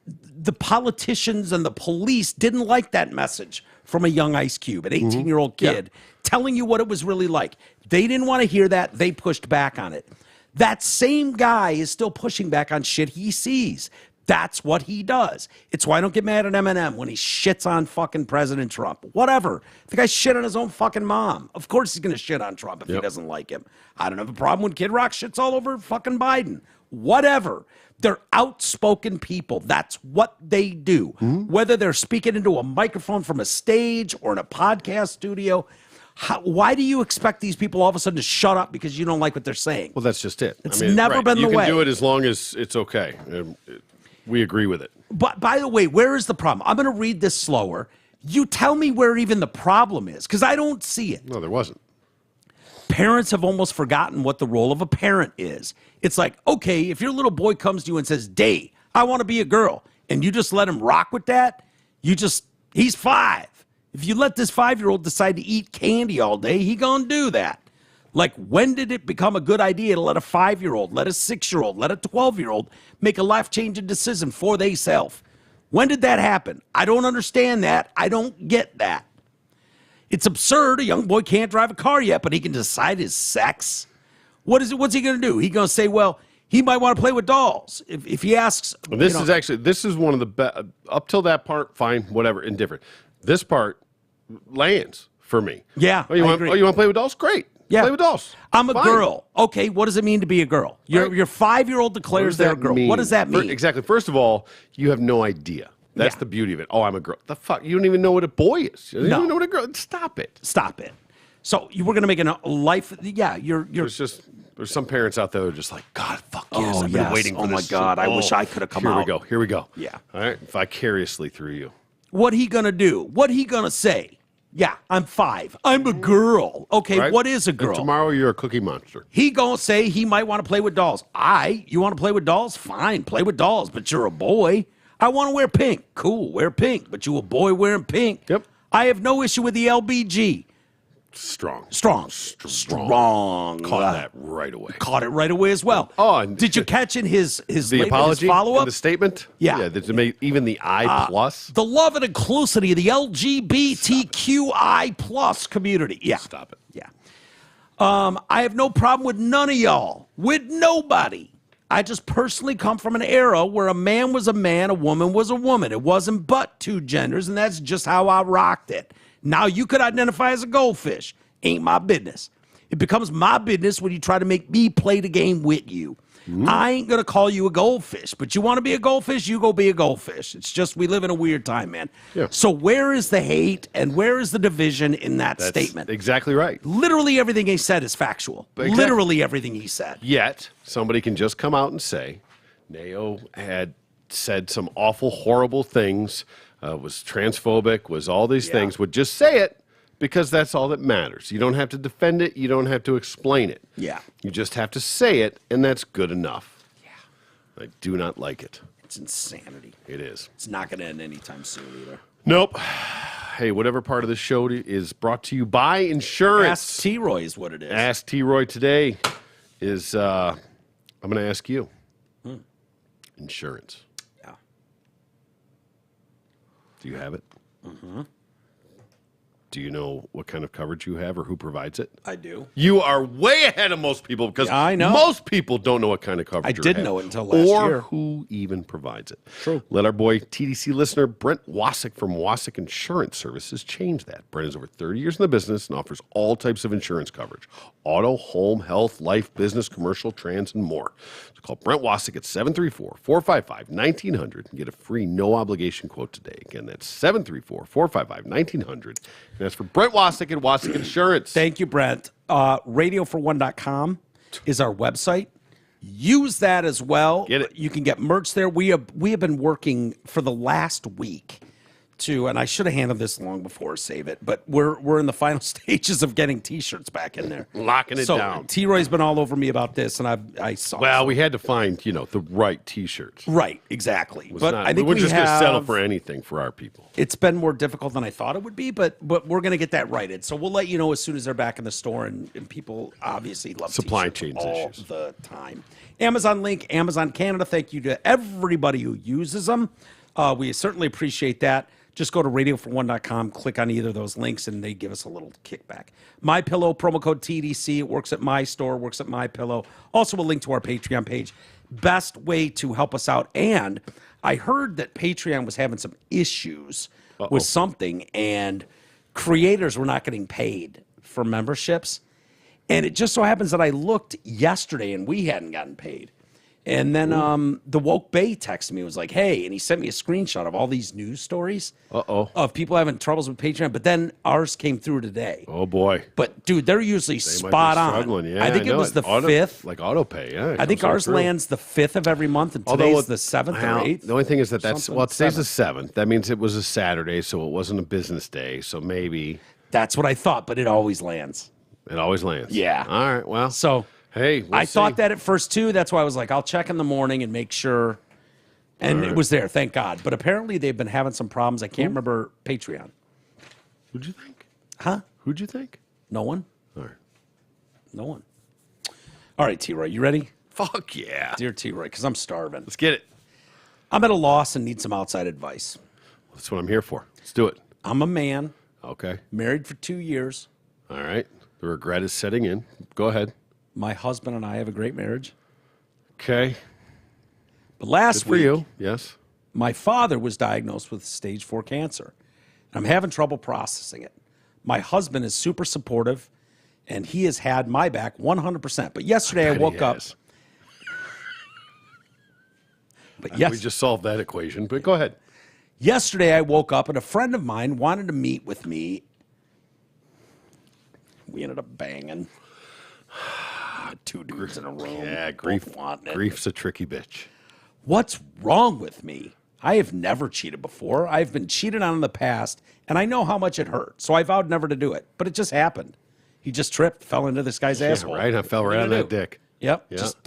The politicians and the police didn't like that message from a young Ice Cube, an 18-year-old kid, telling you what it was really like. They didn't want to hear that. They pushed back on it. That same guy is still pushing back on shit he sees. That's what he does. It's why I don't get mad at Eminem when he shits on fucking President Trump. Whatever. The guy shit on his own fucking mom. Of course he's going to shit on Trump if he doesn't like him. I don't have a problem when Kid Rock shits all over fucking Biden. Whatever. They're outspoken people. That's what they do. Whether they're speaking into a microphone from a stage or in a podcast studio, why do you expect these people all of a sudden to shut up because you don't like what they're saying? Well, that's just it. It's never been the way. You can do it as long as it's okay. We agree with it. But by the way, where is the problem? I'm going to read this slower. You tell me where even the problem is, because I don't see it. No, there wasn't. Parents have almost forgotten what the role of a parent is. It's like, okay, if your little boy comes to you and says, Day, I want to be a girl, and you just let him rock with that, he's 5. If you let this 5-year-old decide to eat candy all day, he gonna do that. Like, when did it become a good idea to let a 5-year-old, let a 6-year-old, let a 12-year-old make a life-changing decision for theyself? When did that happen? I don't understand that. I don't get that. It's absurd. A young boy can't drive a car yet, but he can decide his sex. What's he going to do? He's going to say, well, he might want to play with dolls. If he asks... Well, this is one of the best... Up till that part, fine, whatever, indifferent. This part lands for me. Yeah, you want to play with dolls? Great. Yeah. Play with dolls. I'm a girl. Okay, what does it mean to be a girl? Your 5-year-old declares they're a girl. What does that mean? Exactly. First of all, you have no idea. That's the beauty of it. Oh, I'm a girl. The fuck? You don't even know what a boy is. You don't even know what a girl... Stop it. So you were going to make a life... Yeah, It's just... There's some parents out there that are just like, God, fuck yes, Oh, I've been yes. waiting for Oh, my this. God, I wish I coulda come out. Here we go. Yeah. All right, vicariously through you. What he gonna do? What he gonna say? Yeah, I'm 5. I'm a girl. Okay, Right? what is a And girl? tomorrow you're a cookie monster. He gonna say he might want to play with dolls. You want to play with dolls? Fine, play with dolls, but you're a boy. I want to wear pink. Cool, wear pink, but you a boy wearing pink. Yep. I have no issue with the LBG. Strong. Strong. Caught that right away. Caught it right away as well. Oh, and did you catch in his The apology, follow up? the statement? Yeah. That made even the I plus. The love and inclusivity of the LGBTQI plus community. Yeah. Stop it. Yeah. I have no problem with none of y'all. With nobody. I just personally come from an era where a man was a man, a woman was a woman. It wasn't but two genders, and that's just how I rocked it. Now you could identify as a goldfish. Ain't my business. It becomes my business when you try to make me play the game with you. I ain't going to call you a goldfish, but you want to be a goldfish, you go be a goldfish. It's just we live in a weird time, man. Yeah. So where is the hate and where is the division in that That's statement? exactly right. Literally everything he said is factual. Exactly. Literally everything he said. Yet, somebody can just come out and say, Nao had said some awful, horrible things, was transphobic, was all these things, would just say it because that's all that matters. You don't have to defend it. You don't have to explain it. Yeah. You just have to say it, and that's good enough. Yeah. I do not like it. It's insanity. It is. It's not going to end anytime soon either. Nope. Hey, whatever part of the show is brought to you by insurance. Ask T-Roy is what it is. Ask T-Roy today is, I'm going to ask you. Insurance. Yeah. Do you have it? Mm-hmm. Do you know what kind of coverage you have or who provides it? I do. You are way ahead of most people because Yeah, I know. most people don't know what kind of coverage I you didn't have know it until last or year. who even provides it. True. Let our boy TDC listener Brent Wasick from Wasick Insurance Services change that. Brent is over 30 years in the business and offers all types of insurance coverage. Auto, home, health, life, business, commercial, trans, and more. So call Brent Wasick at 734-455-1900 and get a free no-obligation quote today. Again, that's 734-455-1900. And that's for Brent Wasick at Wasick Insurance. Thank you, Brent. Radio4one.com is our website. Use that as well. Get it. You can get merch there. We have been working for the last week to, and I should have handled this long before Save It, but we're in the final stages of getting T-shirts back in there. Locking it down. T-Roy's been all over me about this, and I saw. Well, we had to find, the right T-shirts. right, exactly. It's But not- I think we're just going to settle have- for anything for our people. It's been more difficult than I thought it would be, but we're going to get that righted. So we'll let you know as soon as they're back in the store, and people obviously love Supply T-shirts chain all issues. the time. Amazon link, Amazon Canada. Thank you to everybody who uses them. We certainly appreciate that. Just go to radio4one.com, click on either of those links, and they give us a little kickback. My Pillow, promo code TDC. It works at my store, works at My Pillow. Also, a link to our Patreon page. Best way to help us out. And I heard that Patreon was having some issues with something, and creators were not getting paid for memberships. And it just so happens that I looked yesterday, and we hadn't gotten paid. And then the Woke Bay texted me, was like, hey, and he sent me a screenshot of all these news stories of people having troubles with Patreon. But then ours came through today. Oh, boy. But, dude, they're usually They might be spot on. struggling. Yeah, I think it know was the Auto- 5th. Like auto pay, yeah. I think comes right ours through. lands the 5th of every month, and Although today's it- the 7th well, or 8th. The only thing is that's, Something well, today's the 7th. 7th. That means it was a Saturday, so it wasn't a business day. So maybe That's what I thought, but it always lands. it always lands. Yeah. All right, well. So hey, we'll I see. thought that at first, too. That's why I was like, I'll check in the morning and make sure. And it was there, thank God. But apparently they've been having some problems. I can't remember Patreon. Who'd you think? Huh? Who'd you think? No one? All right. No one. All right, T-Roy, you ready? Fuck yeah. Dear T-Roy, because I'm starving. Let's get it. I'm at a loss and need some outside advice. That's what I'm here for. Let's do it. I'm a man, Okay. married for 2 years. All right. The regret is setting in. Go ahead. My husband and I have a great marriage. Okay. But last For week, you. Yes. my father was diagnosed with stage 4 cancer. And I'm having trouble processing it. My husband is super supportive, and he has had my back 100%. But yesterday I bet he woke up. has. But We yes, just solved that equation, but go ahead. yesterday I woke up and a friend of mine wanted to meet with me. We ended up banging. 2 dudes in a room. Yeah, both wanting it. grief's a tricky bitch. What's wrong with me? I have never cheated before. I've been cheated on in the past, and I know how much it hurt. So I vowed never to do it. But it just happened. He just tripped, fell into this guy's asshole. Right, I fell right on that dick. Yep. Yeah. Just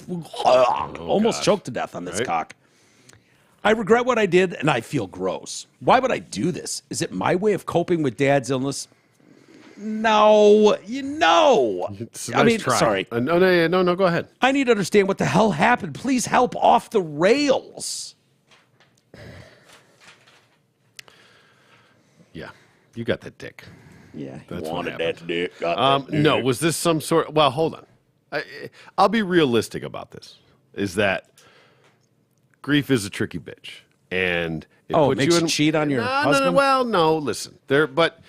almost choked to death on this cock. I regret what I did, and I feel gross. Why would I do this? Is it my way of coping with Dad's illness? No, It's a nice try. Sorry. No, go ahead. I need to understand what the hell happened. Please help off the rails. Yeah, you got that dick. Yeah, he That's what wanted happened. that dick. Got that No, dick. was this some sort? Well, hold on. I'll be realistic about this. Is that grief is a tricky bitch, and it puts makes you you in, cheat on your No, husband? well, no. Listen, but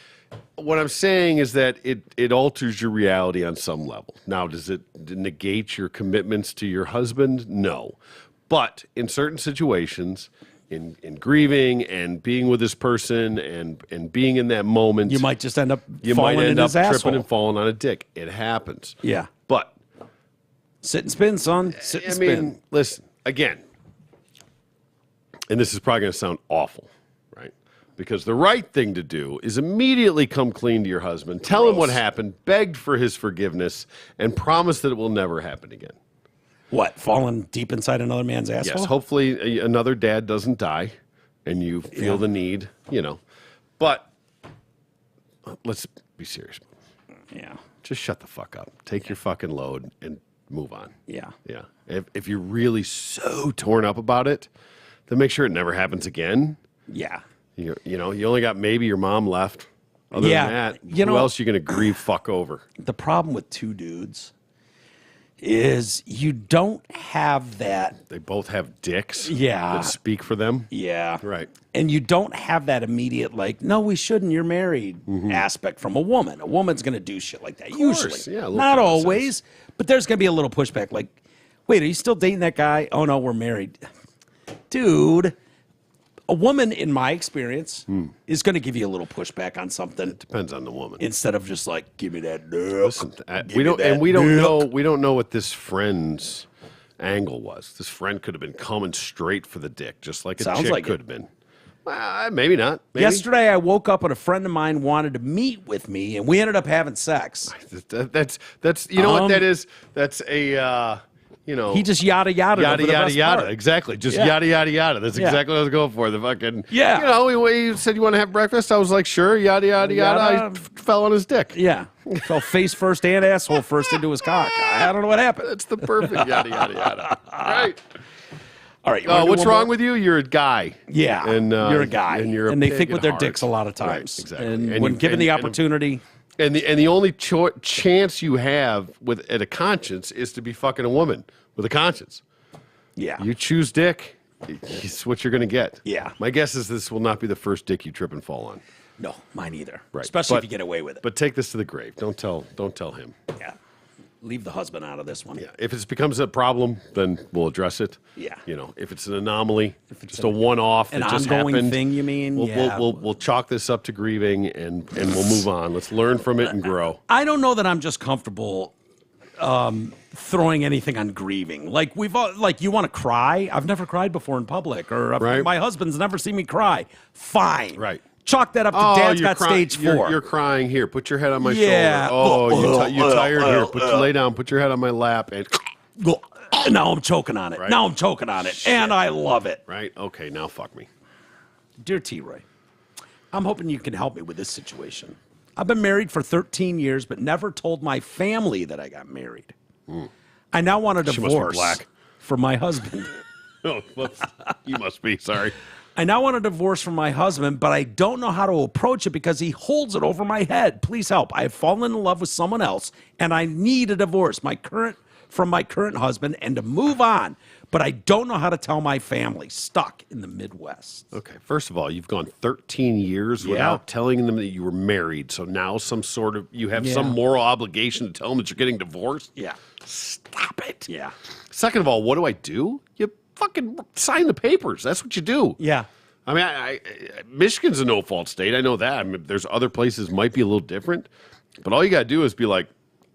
what I'm saying is that it alters your reality on some level. Now, does it negate your commitments to your husband? No, but in certain situations. In grieving and being with this person and being in that moment, You might just end up you falling might end in up his tripping asshole. and falling on a dick. It happens. Yeah. But Sit and spin, son. Sit and I spin. mean, listen, again, and this is probably going to sound awful, right? Because the right thing to do is immediately come clean to your husband, tell him what happened, begged for his forgiveness, and promise that it will never happen again. What? Falling deep inside another man's asshole? Yes, hopefully another dad doesn't die and you feel the need, But let's be serious. Yeah. Just shut the fuck up. Take your fucking load and move on. Yeah. Yeah. If you're really so torn up about it, then make sure it never happens again. Yeah. You only got maybe your mom left. Other Yeah, than that, you who know- else are you going to grieve fuck over? The problem with 2 dudes is you don't have that. They both have dicks Yeah. that speak for them. Yeah. Right. And you don't have that immediate, like, no, we shouldn't, you're married aspect from a woman. A woman's going to do shit like that, course, usually. yeah, a little Not common always, but there's going to be a little pushback. Like, wait, are you still dating that guy? Oh, no, we're married. Dude, a woman, in my experience, is going to give you a little pushback on something Depends on the woman. instead of just like, give me that dick. Listen, Give we me don't, that and we don't dick. know what this friend's angle was. This friend could have been coming straight for the dick, just like a Sounds chick like could it. have been. Maybe not. Maybe. Yesterday, I woke up and a friend of mine wanted to meet with me, and we ended up having sex. That's you know what that is. That's a He just yada yada yada yada yada. Exactly. Just Yeah. yada yada yada. That's Yeah. exactly what I was going for. The fucking Yeah. You said you want to have breakfast. I was like, sure. Yada yada yada. I Yada. fell on his dick. Yeah, fell face first and asshole first into his cock. I don't know what happened. That's the perfect yada yada yada. Right. All right, you wanna do What's one wrong more? with you? You're a guy. Yeah, and you're a guy, and they pig think with at their heart. dicks a lot of Right, times. exactly. And when given the opportunity, And the only chance you have at a conscience is to be fucking a woman with a conscience. yeah, You choose dick, it's what you're going to get. Yeah. My guess is this will not be the first dick you trip and fall on. no, mine either. Right. Especially But- if you get away with it. But take this to the grave. Don't tell him. Yeah, leave the husband out of this one. Yeah. If it becomes a problem, then we'll address it. Yeah. If it's an anomaly, just a one-off, an that just ongoing happened, thing, you mean? We'll, Yeah. we'll chalk this up to grieving and we'll move on. Let's learn from it and grow. I don't know that I'm just comfortable throwing anything on grieving. Like you want to cry? I've never cried before in public, or Right. my husband's never seen me cry. Fine, Right. Chalk that up to Dad's got stage 4. You're crying here. Put your head on my Yeah. shoulder. You're tired here. Lay down. Put your head on my lap. And Now I'm choking on it. Right. Now I'm choking on it, and I love it. right. Okay. Now fuck me. Dear T-Ray, I'm hoping you can help me with this situation. I've been married for 13 years, but never told my family that I got married. I now want a must be divorce black. from my husband. Oh, whoops. You must be sorry. I now want a divorce from my husband, but I don't know how to approach it because he holds it over my head. Please help. I have fallen in love with someone else, and I need a divorce from my current husband and to move on. But I don't know how to tell my family. Stuck in the Midwest. Okay. First of all, you've gone 13 years without telling them that you were married. So now you have some moral obligation to tell them that you're getting divorced. Yeah. Stop it. Yeah. Second of all, what do? You fucking sign the papers. That's what you do. Yeah. I mean, Michigan's a no-fault state. I know that. I mean, there's other places might be a little different. But all you got to do is be like,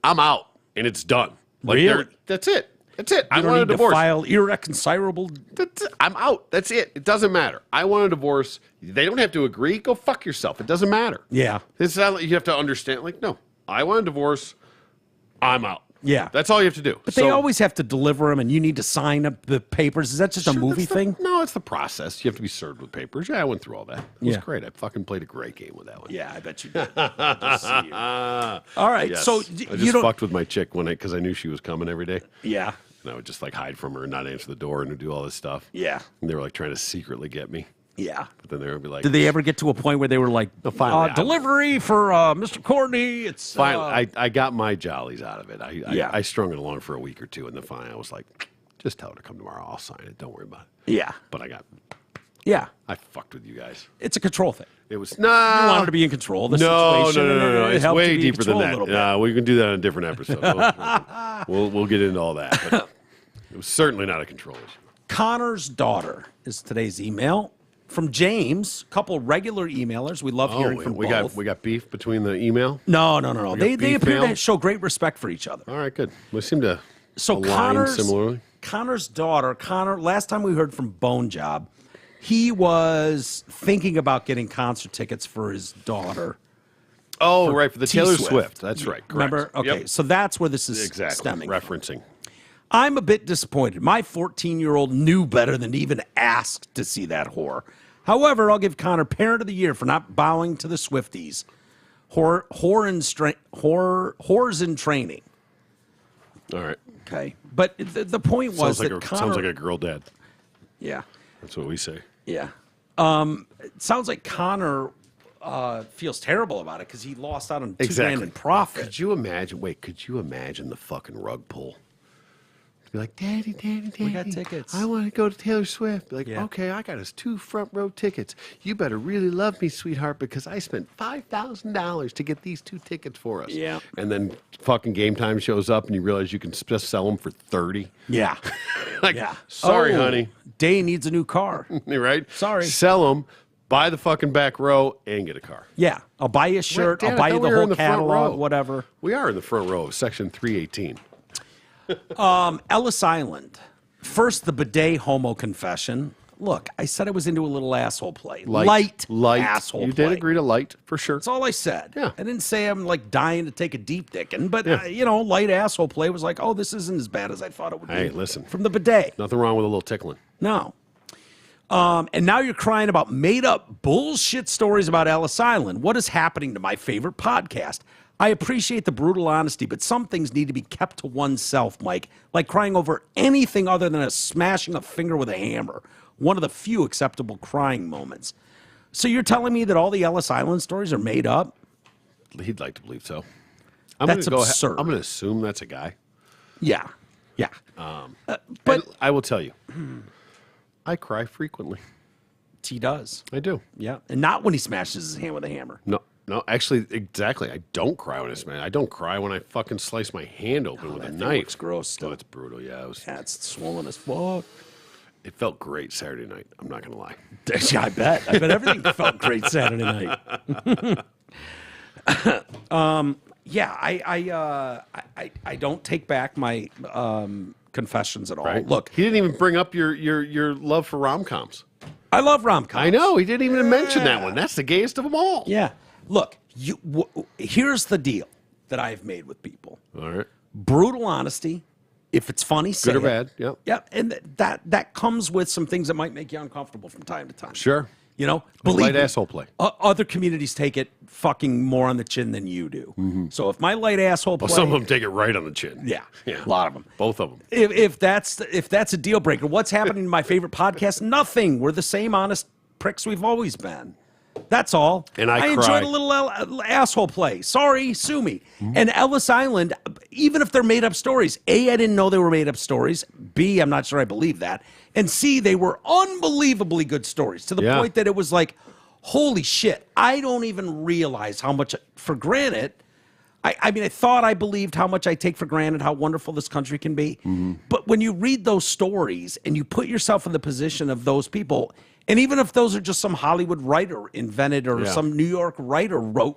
I'm out, and it's done. Like Really? That's it. That's it. I You don't want a need to divorce. file irreconcilable. I'm out. That's it. It doesn't matter. I want a divorce. They don't have to agree. Go fuck yourself. It doesn't matter. Yeah. It's not like you have to understand. Like, no, I want a divorce. I'm out. Yeah. That's all you have to do. But they always have to deliver them, and you need to sign up the papers. Is that just a movie thing? No, it's the process. You have to be served with papers. Yeah, I went through all that. It was Yeah. great. I fucking played a great game with that one. Yeah, I bet you did. Good to see you. All right, Yes. so I you just don't. fucked with my chick because I knew she was coming every day. Yeah, And I would just like hide from her and not answer the door and do all this stuff. yeah, And they were like trying to secretly get me. yeah. But then they would be like, Did they ever get to a point where they were like, finally, delivery for Mr. Courtney? It's finally, I got my jollies out of it. Yeah. I strung it along for a week or two, and then finally I was like, just tell her to come tomorrow. I'll sign it. Don't worry about it. yeah, But yeah. I fucked with you guys. It's a control thing. It was You wanted to be in control of the situation. No. and it It's helped you way be in deeper than control a little bit. that. We can do that on a different episode. We'll get into all that. But it was certainly not a control issue. Connor's daughter is today's email from James. A couple regular emailers. We love hearing from we both. got beef between the email. No. They beef appear mail? to show great respect for each other. All right, good. We seem to So align similarly. Connor's daughter, last time we heard from Bone Job, he was thinking about getting concert tickets for his daughter. Oh, right, for the Taylor T-Swift. Swift. That's right. Correct. Remember? Okay, Yep. so that's where this is Exactly. stemming from. Referencing. I'm a bit disappointed. My 14-year-old knew better than to even ask to see that whore. However, I'll give Connor Parent of the Year for not bowing to the Swifties. Whores in training. All right. Okay, but the point was that Connor. Sounds like a girl dad. Yeah, That's what we say. yeah. It sounds like Connor feels terrible about it because he lost out on $2,000 in profit. Could you imagine? Wait, could you imagine the fucking rug pull? Be like, Daddy, We got tickets. I want to go to Taylor Swift. Be like, Yeah. okay, I got us 2 front row tickets. You better really love me, sweetheart, because I spent $5,000 to get these 2 tickets for us. Yeah. And then fucking game time shows up, and you realize you can just sell them for $30. Yeah, Like, yeah. sorry, Oh, honey. Day needs a new car. Right? Sorry. Sell them, buy the fucking back row, and get a car. Yeah, I'll buy you a shirt. Wait, Dan, I'll buy I you thought the we were whole in the front catalog, row. whatever. We are in the front row of section 318. Ellis Island. First, the bidet homo confession. Look, I said I was into a little asshole play. Light asshole You play. did agree to light, for sure. That's all I said. Yeah. I didn't say I'm like dying to take a deep dicking, but light asshole play was like, oh, this isn't as bad as I thought it would be. Hey, listen. From the bidet. Nothing wrong with a little tickling. No. And now you're crying about made up bullshit stories about Ellis Island. What is happening to my favorite podcast? I appreciate the brutal honesty, but some things need to be kept to oneself, Mike, like crying over anything other than smashing a finger with a hammer. One of the few acceptable crying moments. So you're telling me that all the Ellis Island stories are made up? He'd like to believe so. That's absurd. I'm going to assume that's a guy. Yeah. Yeah. But I will tell you, I cry frequently. He does. I do. Yeah. And not when he smashes his hand with a hammer. No, actually, exactly. I don't cry when it's I don't cry when I fucking slice my hand open with a That thing knife. looks gross still. Oh, it's brutal. Yeah, That's swollen as fuck. it felt great Saturday night. I'm not going to lie. Yeah, I bet. I bet everything felt great Saturday night. Yeah, I don't take back my confessions at all. Right? Look, he didn't even bring up your love for rom-coms. I love rom-coms. I know. He didn't even mention that one. That's the gayest of them all. Yeah. Look, here's the deal that I've made with people. All right. Brutal honesty. If it's funny, say Good or it. bad. Yep. Yeah, and that comes with some things that might make you uncomfortable from time to time. Sure. You know, believe Light me, asshole play. Other communities take it fucking more on the chin than you do. So if my light asshole play, Well, some of them take it right on the chin. yeah, Yeah. a lot of them. Both of them. If that's a deal breaker, what's happening in my favorite podcast? Nothing. We're the same honest pricks we've always been. That's all. And I enjoyed cry. a little asshole play. Sorry, sue me. And Ellis Island, even if they're made up stories, A, I didn't know they were made up stories. B, I'm not sure I believe that. And C, they were unbelievably good stories to the Yeah. point that it was like, holy shit, I don't even realize how much for granted. I mean, I thought I believed how much I take for granted how wonderful this country can be. But when you read those stories and you put yourself in the position of those people, and even if those are just some Hollywood writer invented or Yeah. some New York writer wrote,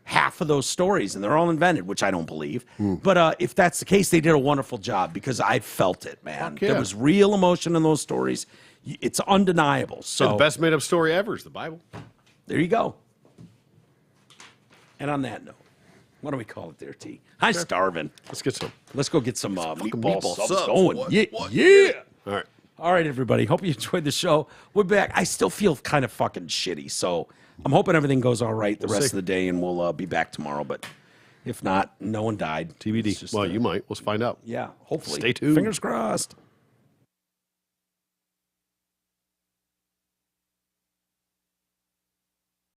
half of those stories, and they're all invented, which I don't believe. But if that's the case, they did a wonderful job because I felt it, man. Fuck yeah. There was real emotion in those stories. It's undeniable. So the best made up story ever is the Bible. there you go. And on that note, what do we call it there, T? I'm starving. Let's get some. Let's go get some meatball subs subs. going. What? Yeah, What? yeah. All right. All right, everybody. Hope you enjoyed the show. We're back. I still feel kind of fucking shitty, so I'm hoping everything goes all right the rest of the day, and we'll be back tomorrow. But if not, no one died. TBD. It's just, Well, you might. Let's find out. yeah, hopefully. Stay tuned. Fingers crossed.